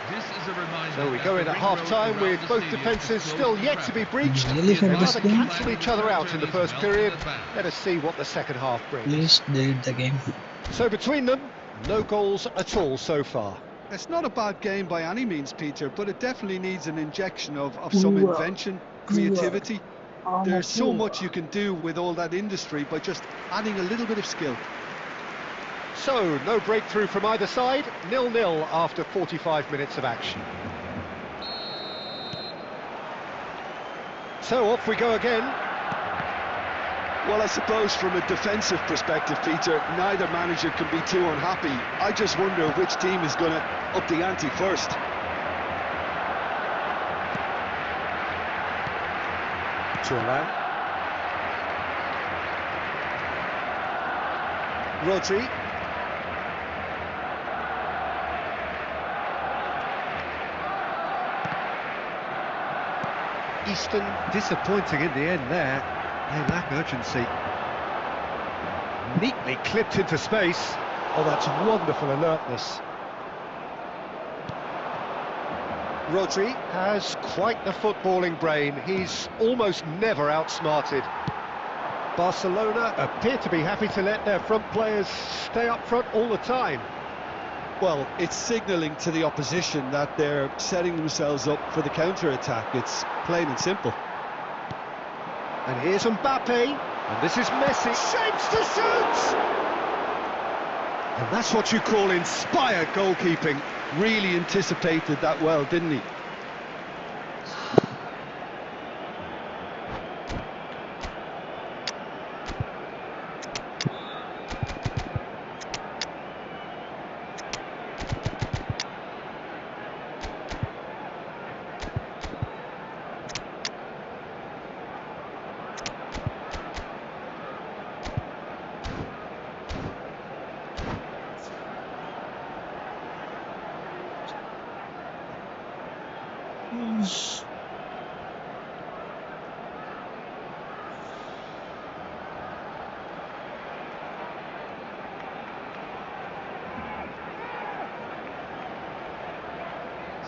This is a reminder So we that go the in at ring half-time road with around both the stadium defences is still closed yet to to be traffic. breached. Really They had this rather game? cancel each other out in the first period. Let us see what the second half brings. Please delete the game. So between them, no goals at all so far. It's not a bad game by any means, Peter, but it definitely needs an injection of some invention, creativity. There's so much you can do with all that industry by just adding a little bit of skill. So, no breakthrough from either side, 0-0 after 45 minutes of action. So off we go again. Well, I suppose from a defensive perspective, Peter, neither manager can be too unhappy. I just wonder which team is going to up the ante first. Thuram. Rodri. Easton disappointing in the end there. They lack urgency. Neatly clipped into space. Oh, that's wonderful alertness. Rodri has quite the footballing brain. He's almost never outsmarted. Barcelona appear to be happy to let their front players stay up front all the time. Well, it's signalling to the opposition that they're setting themselves up for the counter-attack. It's plain and simple. And here's Mbappe, and this is Messi. Shapes to shoot! And that's what you call inspired goalkeeping. Really anticipated that well, didn't he?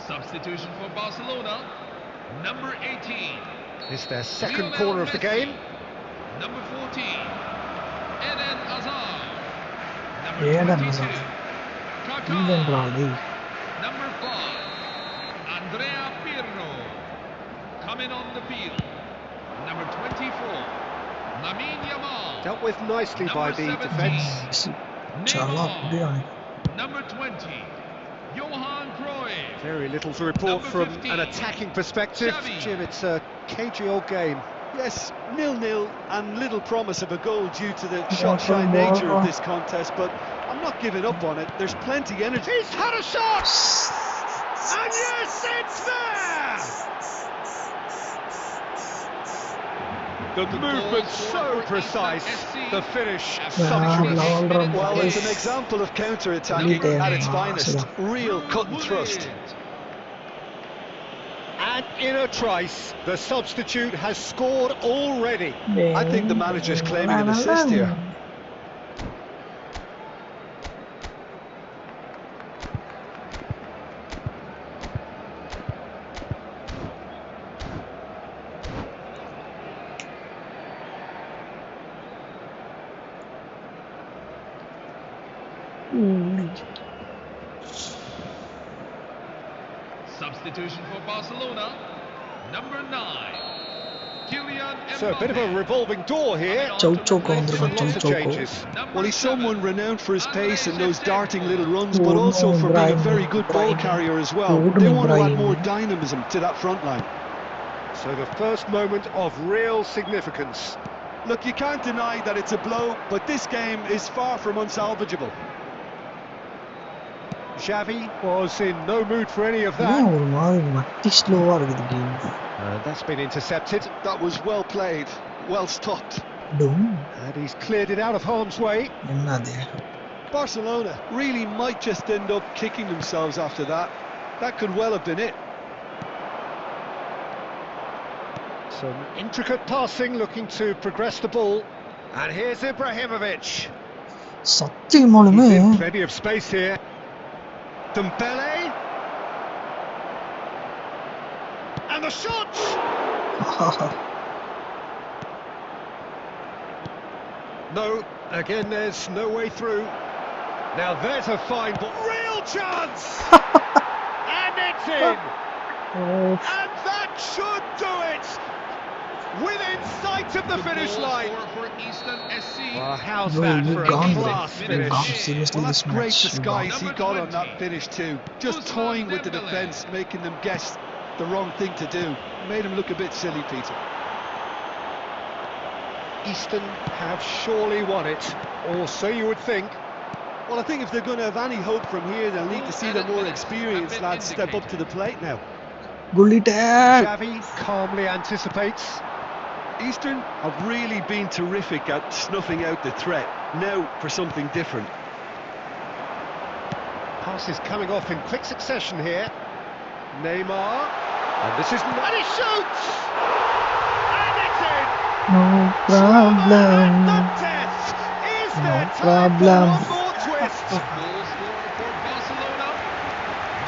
Substitution for Barcelona, number 18. It's their second Lionel corner of the Messi. game. Number 14, Eden Hazard. Number Eden 22, Hazard. Kaká. Number 5, Andrea Pirlo. Coming on the field, number 24, Lamine Yamal. Dealt with nicely by the Number defence. చాలా Neymar. Number 20, Johan Cruyff. Very little to report Number from 15, an attacking perspective. Xavi. Jim, it's a cagey old game. Yes, 0-0 and little promise of a goal due to the Ball shot-shy from nature ball. of this contest, but I'm not giving up on it. There's plenty energy. He's had a shot! And yes, it's there! The movement so precise, the finish such Well, Well, it's an example of counter-attacking at its finest. Real cut and thrust. And in a trice, the substitute has scored already. I think the manager's claiming an assist here. Substitution for Barcelona, number 9, Kylian Mbappe. So a bit of a revolving door here. Choucho Lots of changes. Well, he's someone renowned for his pace and those darting little runs, but also for being a very good ball carrier as well. They want to add more dynamism to that front line. So the first moment of real significance. Look, you can't deny that it's a blow, but this game is far from unsalvageable. Xavi was in no mood for any of ஏன் that. ஒரு மாதிரி மட்டி ஸ்லோவா இருக்குது game That's been intercepted, That was well played, well stopped. டும் and he's cleared it out of harm's way. என்னது Barcelona really might just end up kicking themselves after that. That could well have been it. Some intricate passing, looking to progress the ball. And here's Ibrahimovic. சத்தியமாலுமே He's in plenty of space here. Dembele. And the shot! No, again there's no way through. Now there's a fine ball. Real chance! And it's in! And that should do it! Within sight of the finish line. For Eastern SC. Well, how's Bro, that you for a gone, class bro. You finish? gone. Seriously, Well, this that's great match. disguise he Number got on 20, that finish too. Just Ousmane toying with the Dembele. defence, making them guess the wrong thing to do. Made him look a bit silly, Peter. Eastern have surely won it, or so you would think. Well, I think if they're going to have any hope from here, they'll need to see the more experienced lads step up to the plate now. Gully tag. Xavi calmly anticipates. Eastern have really been terrific at snuffing out the threat. Now for something different. Passes coming off in quick succession here. Neymar, and this is and he shoots, and it's in. No problem. Not death. Is No there time problem. for one more twist? Goal scorer for Barcelona.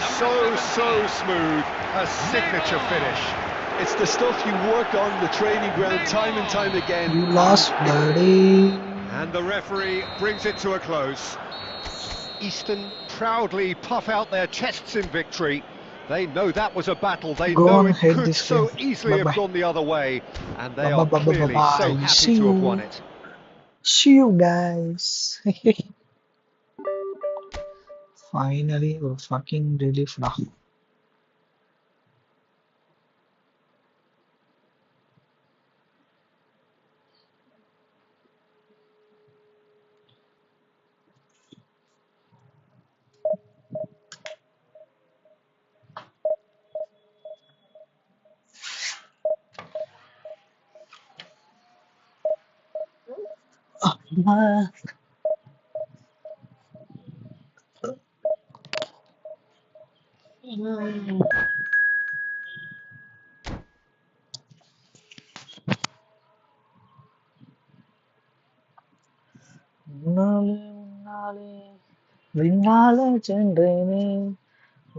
So smooth, a signature finish. It's the stuff you work on the training ground time and time again. You lost, buddy. And the referee brings it to a close. Eastern proudly puff out their chests in victory. They know that was a battle. They Go know on, it head could this so way. easily have Bye-bye. gone the other way. And they Bye-bye, are clearly bye-bye. so happy See to have you. won it. See you guys. Finally, we're fucking relief now. Ma. முன்னாலே முன்னாலே விண்ணாலே சென்றேனே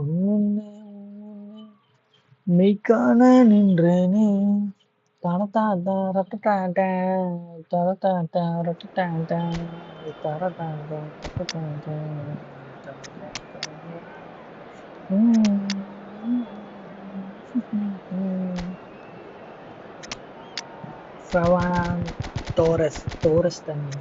உன்முன்னே உன்முன்னே மெய்க்கான நின்றேனே தனதாத்தா ரட்டடாட்டா தரதாட்டா ரட்டடாட்டா தரதாட்டா ரட்டடாட்டா Ferran Torres தண்ணி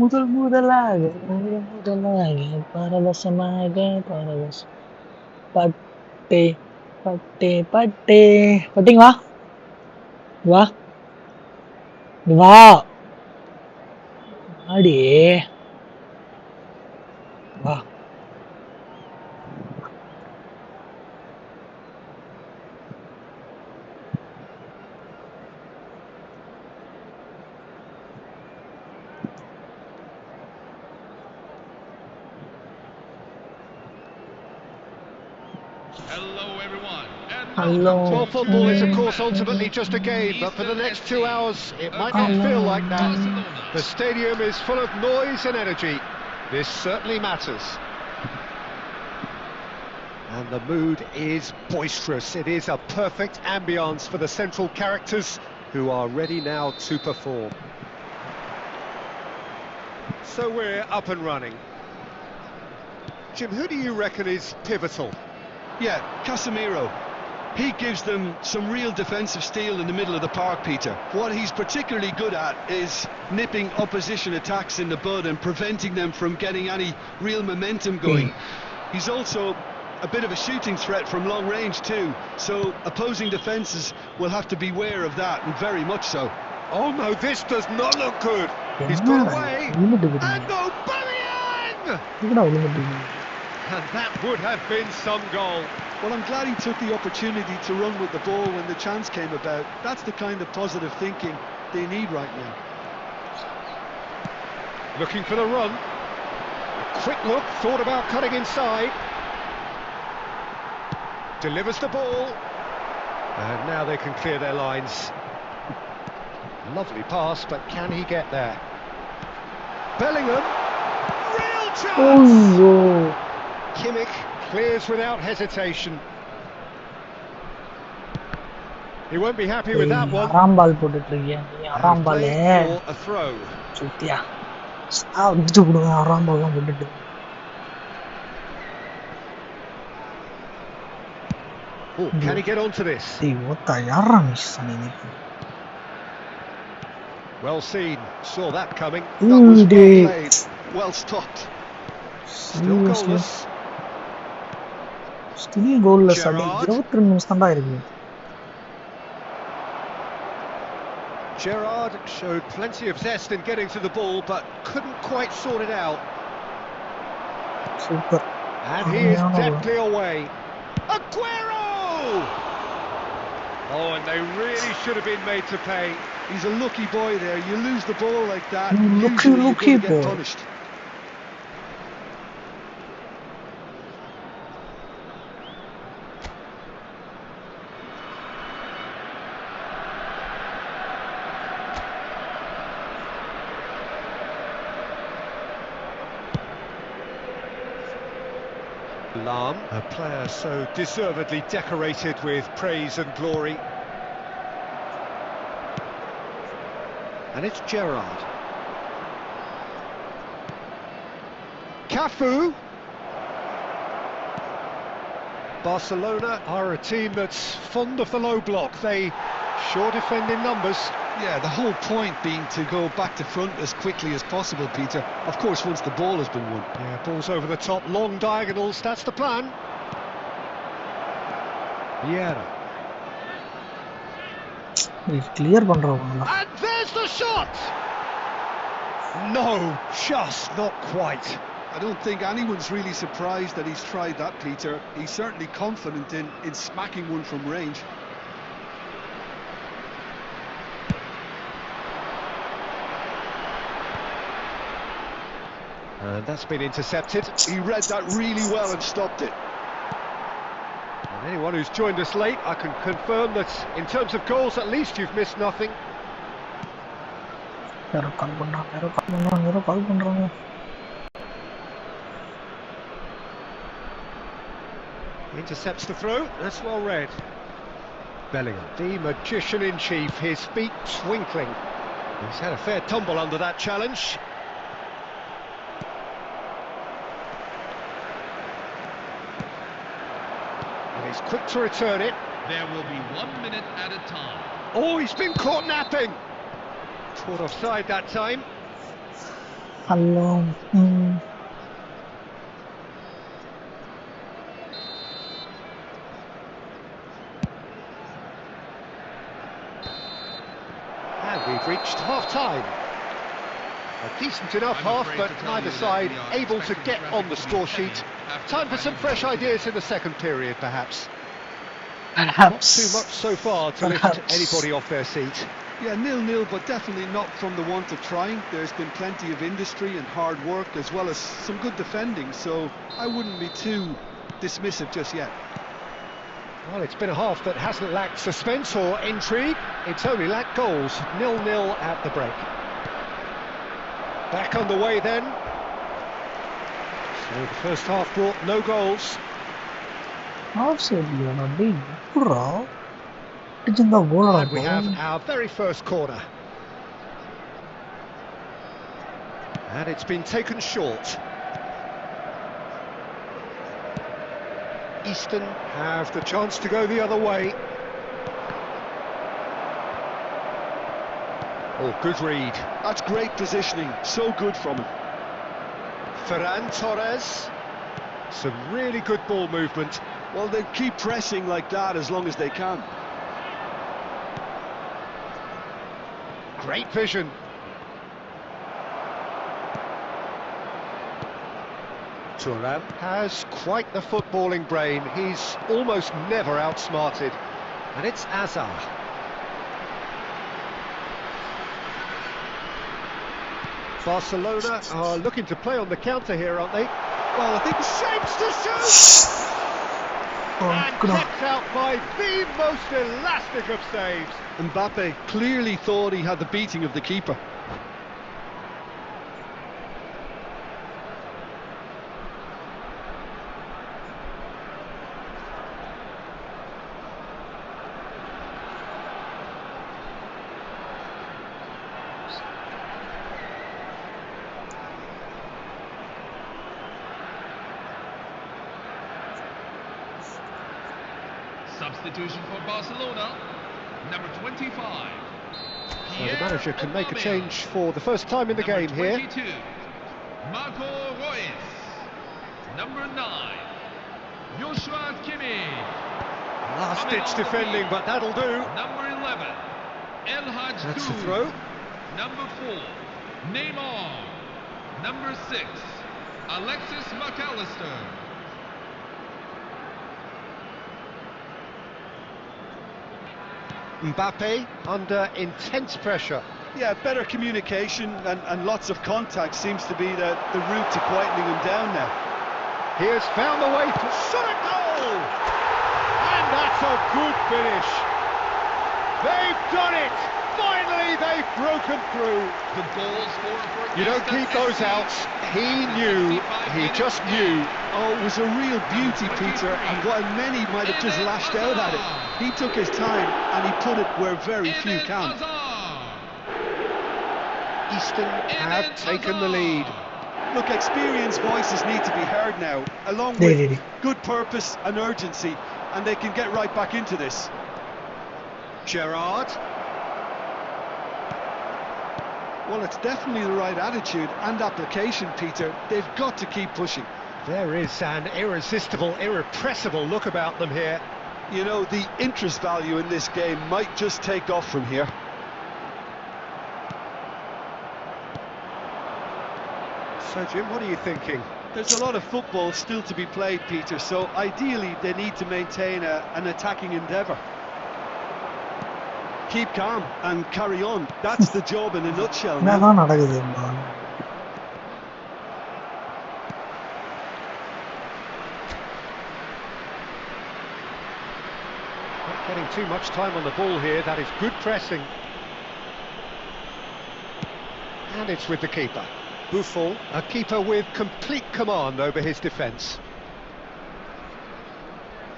முதலாக பரவசமாக பட்டே பட்டிங்க வா வா ஆடி வா Hello, everyone. And Hello. Well, football is, of course, ultimately just a game, but for the next 2 hours, it might not feel like that. The stadium is full of noise and energy. This certainly matters. And the mood is boisterous. It is a perfect ambience for the central characters who are ready now to perform. So we're up and running. Jim, who do you reckon is pivotal? Yeah, Casemiro. He gives them some real defensive steel in the middle of the park, Peter. What he's particularly good at is nipping opposition attacks in the bud and preventing them from getting any real momentum going. He's also a bit of a shooting threat from long range too, so opposing defences will have to beware of that, and very much so. Oh no, this does not look good. He's got away. And Aubameyang! And that would have been some goal. Well, I'm glad he took the opportunity to run with the ball when the chance came about. That's the kind of positive thinking they need right now. Looking for the run. A quick look, thought about cutting inside. Delivers the ball. And now they can clear their lines. Lovely pass, but can he get there? Bellingham. Real chance! Kimmich clears without hesitation. He won't be happy with that one. அராம்பால் போட்டுட்டு இருக்கேன் அராம்பால் For a throw. சுத்தியா அடிச்சு விடுவேன் அராம்பால்லாம் போட்டுட்டு Oh, can he get onto this? டேய் ஓத்தா யாரா miss பண்ணீங்க Well seen, saw that coming. That was well played, well stopped. Still goalless. Still goalless. Gerrard. 22 நிமிஷம் தான் இருக்கு. Gerrard showed plenty of zest in getting to the ball, but couldn't quite sort it out. Super. And he is deftly away. Aguero! Oh, and they really should have been made to pay. He's a lucky boy there. You lose the ball like that, Lucky usually you're going to boy. get punished. Lahm, a player so deservedly decorated with praise and glory. And it's Gerrard. Cafu. Barcelona are a team that's fond of the low block. They sure defend in numbers. Yeah, the whole point being to go back to front as quickly as possible, Peter. Of course, once the ball has been won. Yeah, balls over the top, long diagonals, that's the plan. Vieira. Clear பண்றவங்க. And there's the shot! No, just not quite. I don't think anyone's really surprised that he's tried that, Peter. He's certainly confident in smacking one from range. And that's been intercepted. He read that really well and stopped it. And anyone who's joined us late, I can confirm that in terms of goals, at least you've missed nothing. யாரோ கால் பண்றாங்க. Intercepts the throw, that's well read. Bellingham, the magician-in-chief, his feet twinkling. He's had a fair tumble under that challenge. And he's quick to return it. There will be 1 minute at a time. Oh, he's been caught napping! Caught offside that time. Hello. And we've reached half-time. A decent enough half, but neither side able to get on the score sheet. Time for some fresh ideas in the second period, perhaps. Not too much so far to lift anybody off their seat. Yeah, 0-0, but definitely not from the want of trying. There's been plenty of industry and hard work, as well as some good defending, so I wouldn't be too dismissive just yet. Well, it's been a half that hasn't lacked suspense or intrigue. It's only lacked goals. 0-0 at the break. Back underway then. So the first half brought no goals. Offside big. And we have our very first corner. And it's been taken short. Easton have the chance to go the other way. Oh, good read. That's great positioning, so good from him. Ferran Torres. Some really good ball movement. Well, they keep pressing like that as long as they can. Great vision. Thuram has quite the footballing brain. He's almost never outsmarted. And it's Azar. Barcelona are looking to play on the counter here, aren't they? Well, I think shapes to shoot! And kept out by the most elastic of saves. Mbappe clearly thought he had the beating of the keeper. Substitution for Barcelona, number 25. So the manager can make a change for the first time in the game here. 22, Marco Reus. Number 9, Joshua Kimmich. Last-ditch defending, but that'll do. Number 11, El Hadj That's the Diouf. throw. Number 4, Neymar. Number 6, Alexis McAllister. Mbappe under intense pressure. Yeah, better communication and lots of contact seems to be the route to quietening him down now. He has found the way to shot a goal! And that's a good finish. They've done it! Finally, they've broken through. The goal scorer for You don't keep those out. He knew, he just knew. Oh, it was a real beauty, Peter, and while many might have just lashed out at it, he took his time and he put it where very few can. Eastern have taken the lead. Look, experienced voices need to be heard now, along They with did. good purpose and urgency, and they can get right back into this. Gerrard. Well, it's definitely the right attitude and application, Peter. They've got to keep pushing. There is an irresistible, irrepressible look about them here. You know, the interest value in this game might just take off from here. So, Jim, what are you thinking? There's a lot of football still to be played, Peter, so ideally they need to maintain an attacking endeavour. Keep calm and carry on. That's the job in a nutshell now. என்னதான் நடக்குது bro? Not getting too much time on the ball here. That is good pressing. And it's with the keeper. Buffon, a keeper with complete command over his defence.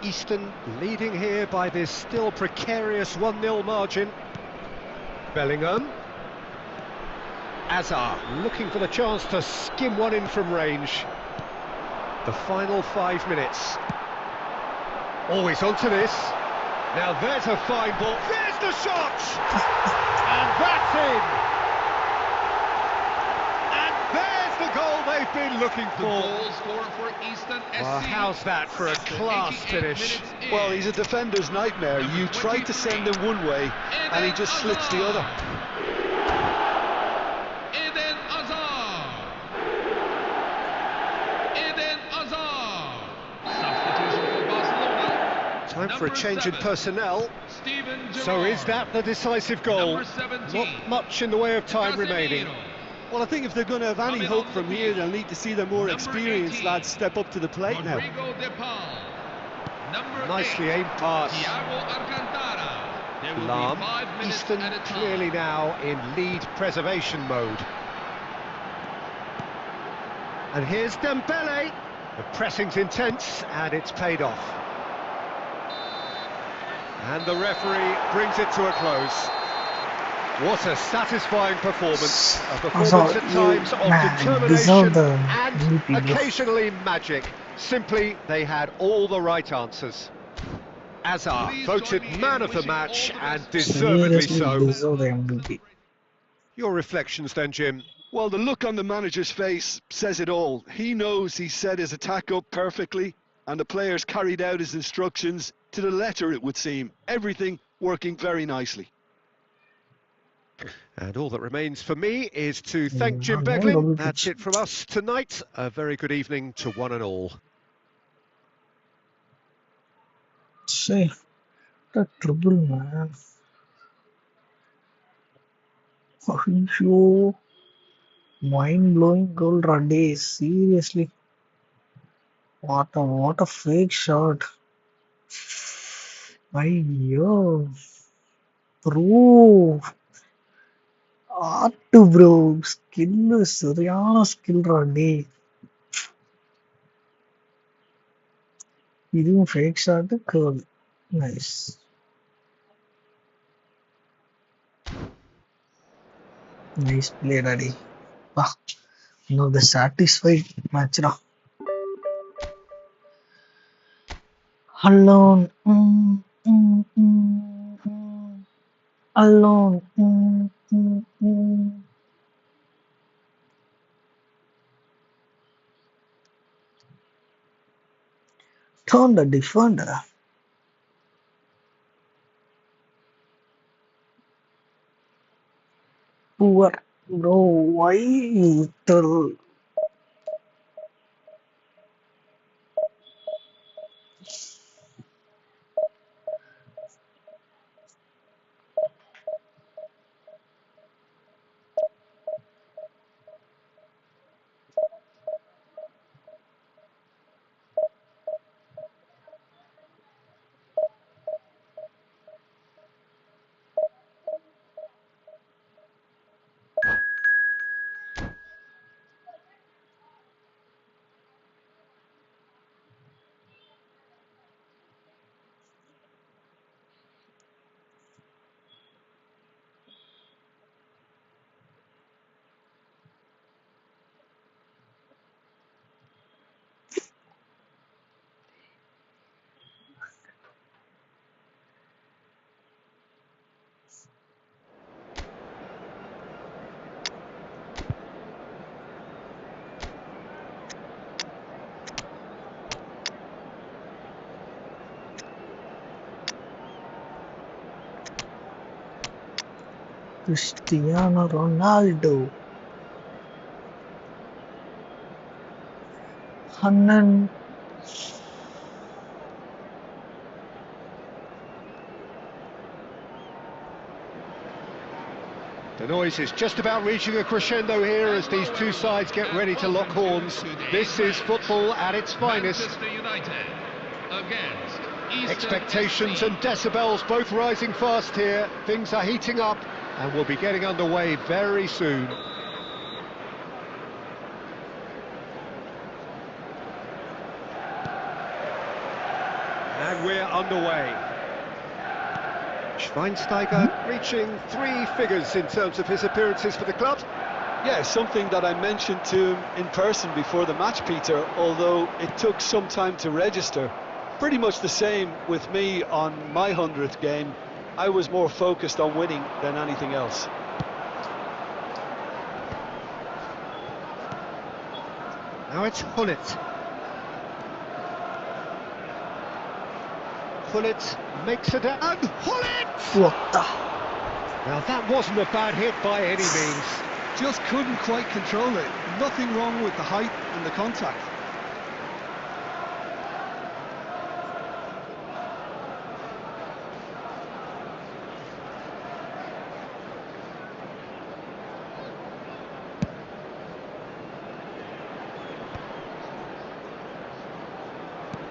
Eastern leading here by this still precarious 1-0 margin. Bellingham. Azar looking for the chance to skim one in from range. The final 5 minutes. Always onto this. Now there's a fine ball. There's the shot! And that's in! And there's the goal they've been looking The for. goal scorer for Eastern SC. Well, how's that for a class 88 finish? minutes in. Well, he's a defender's nightmare. You try to send him one way and he just slips the other. Eden Hazard. Eden Hazard. Substitution for Barcelona. Time for a Number change in 7, personnel. Steven Gerrard. So is that the decisive goal? Number 17, Not much in the way of time remaining. Casemiro. Well, I think if they're going to have any Coming hope on from the here, pitch. they'll need to see the more Number experienced 18, lads step up to the plate now. Rodrigo De Paul. Number Nicely 8, aimed pass. Thiago Alcantara. There will Lahm. be 5 minutes Eastern at a time. clearly now in lead preservation mode. And here's Dembele. The pressing's intense and it's paid off. And the referee brings it to a close. What a satisfying performance. A performance Also, at times of man, determination deserve the and MVP, bro. occasionally magic. Simply, they had all the right answers. Azar Please voted join me man in of the wishing match all the and best. deservedly Seriously so. deserve the MVP. Your reflections then, Jim? Well, the look on the manager's face says it all. He knows he set his attack up perfectly, and the players carried out his instructions to the letter, it would seem. Everything working very nicely. And all that remains for me is to thank Jim no, Beglin. no, That's it from us tonight. A very good evening to one and all. Say, the trouble, man. Yo, mind-blowing goal, Radhe. Seriously, what a fake shot. Ayyo, bro. Art, bro. Skill, சரியான skill, Radhe. இதுவும் fake shot, curl. Nice. Nice play, Radhe. Wow. No, the satisfied match, da. Alone. Alone. on the defender. Poor bro, why the Cristiano Ronaldo. Hanan The noise is just about reaching a crescendo here as these two sides get ready to lock horns. This is football at its finest. Manchester United against Eastern Expectations FC. and decibels both rising fast here. Things are heating up and we'll be getting underway very soon. And we're underway. Schweinsteiger reaching 3 figures in terms of his appearances for the club. Yeah, something that I mentioned to him in person before the match, Peter, although it took some time to register. Pretty much the same with me on my 100th game. I was more focused on winning than anything else. Now it's Hullet. Hullet makes it and Hullet! what the Now that wasn't a bad hit by any means. Just couldn't quite control it. Nothing wrong with the height and the contact.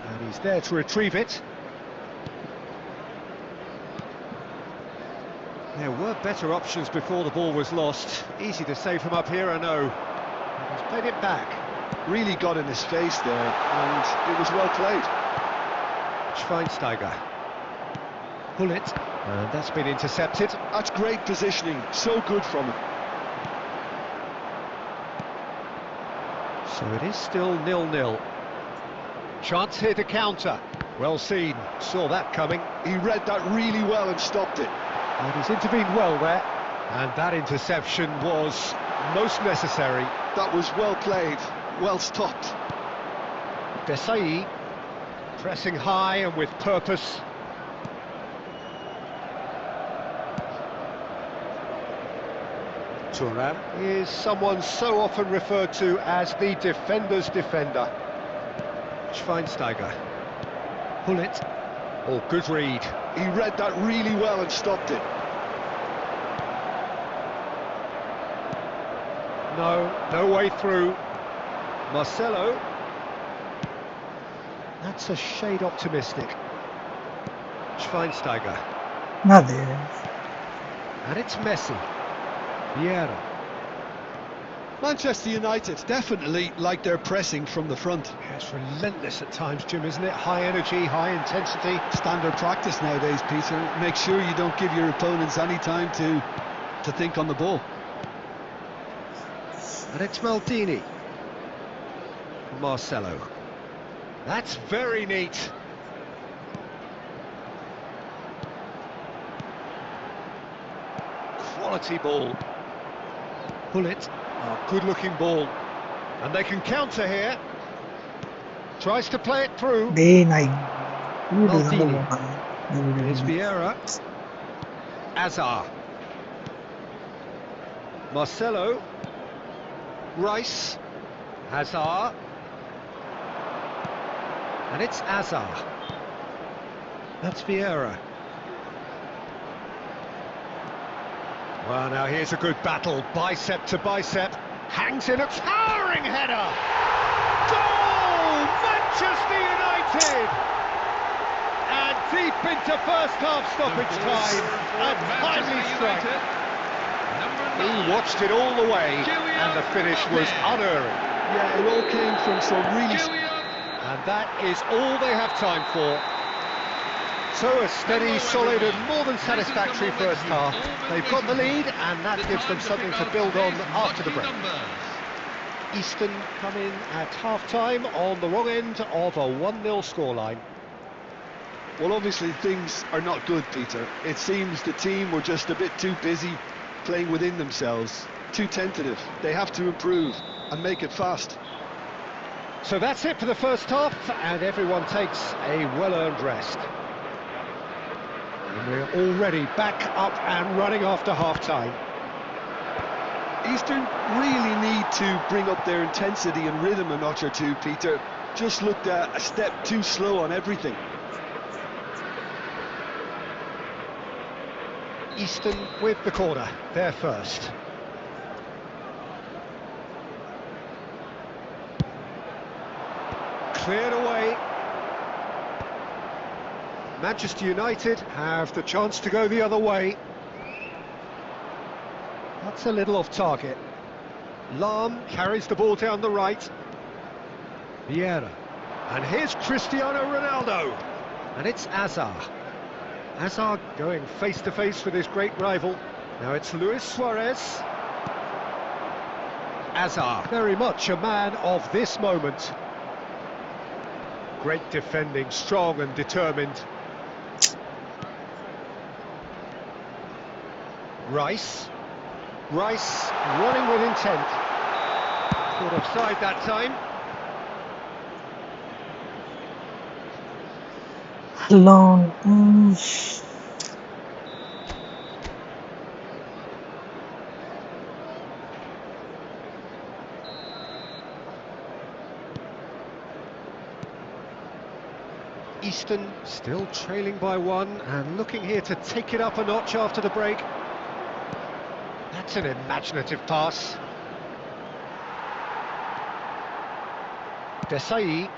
And he's there to retrieve it. There were better options before the ball was lost. Easy to say from up here, I know. He's played it back. Really got in his face there, and it was well played. Schweinsteiger. Hullet. And that's been intercepted. That's great positioning, so good from him. So it is still 0-0. Chance here to counter. Well seen. Saw that coming. He read that really well and stopped it. And he's intervened well there. And that interception was most necessary. That was well played, well stopped. Desai pressing high and with purpose. Thuram. Is someone so often referred to as the defender's defender. Schweinsteiger. Hullet. Oh, good read. He read that really well and stopped it. No way through. Marcelo. That's a shade optimistic. Schweinsteiger. Nadie. And it's Messi. Vieira. Manchester United definitely like their pressing from the front. Yeah, it's relentless at times, Jim, isn't it? High energy, high intensity. Standard practice nowadays, Peter. Make sure you don't give your opponents any time to think on the ball. And it's Maldini. Marcelo. That's very neat. Quality ball. Hullet. Oh, good looking ball. And they can counter here. Tries to play it through. டேய் நான் வீடு தானே Maldini. போட்டேன். Here's Vieira. Azar. Marcelo. Rice. Hazard. And it's Azar. That's Vieira. Well, now here's a good battle, bicep to bicep. Hangs in a towering header. Goal! Manchester United! And deep into first half stoppage time. A timely strike. He watched it all the way, and the finish was unerring. Yeah, it all came from some really... And that is all they have time for. So a steady, solid and more than satisfactory first half. They've got the lead and that gives them something to build on after the break. Easton come in at half-time on the wrong end of a 1-0 scoreline. Well, obviously things are not good, Peter. It seems the team were just a bit too busy playing within themselves, too tentative. They have to improve and make it fast. So that's it for the first half and everyone takes a well-earned rest. And we're already back up and running after half-time. Eastern really need to bring up their intensity and rhythm a notch or two, Peter. Just looked a step too slow on everything. Easton with the corner, there first. Cleared away. Manchester United have the chance to go the other way. That's a little off target. Lahm carries the ball down the right. Vieira. And here's Cristiano Ronaldo. And it's Azar. Azar going face-to-face with his great rival. Now it's Luis Suarez. Azar, very much a man of this moment. Great defending, strong and determined. Rice running with intent. Caught offside that time. Long. Easton still trailing by one and looking here to take it up a notch after the break. That's an imaginative pass. Desai.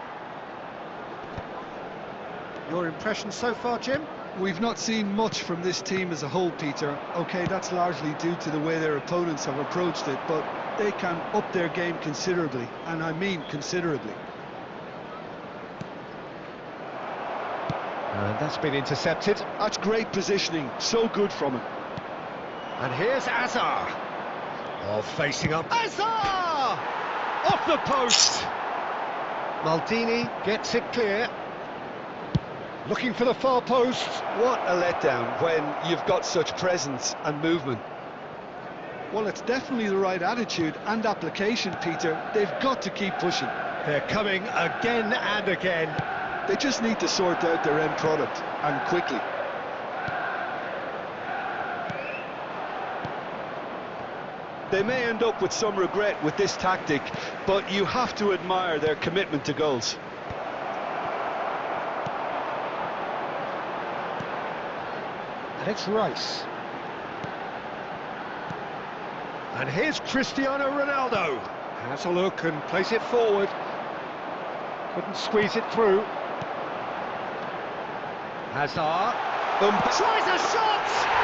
Your impression so far, Jim? We've not seen much from this team as a whole, Peter. OK, that's largely due to the way their opponents have approached it, but they can up their game considerably, and I mean considerably. And that's been intercepted. That's great positioning, so good from him. And here's Azar. Oh, facing up. Azar! Off the post! Maldini gets it clear. Looking for the far post. What a letdown when you've got such presence and movement. Well, it's definitely the right attitude and application, Peter. They've got to keep pushing. They're coming again and again. They just need to sort out their end product, and quickly. They may end up with some regret with this tactic, but you have to admire their commitment to goals. And it's Rice. And here's Cristiano Ronaldo. Has a look and plays it forward. Couldn't squeeze it through. Hazard tries a shot!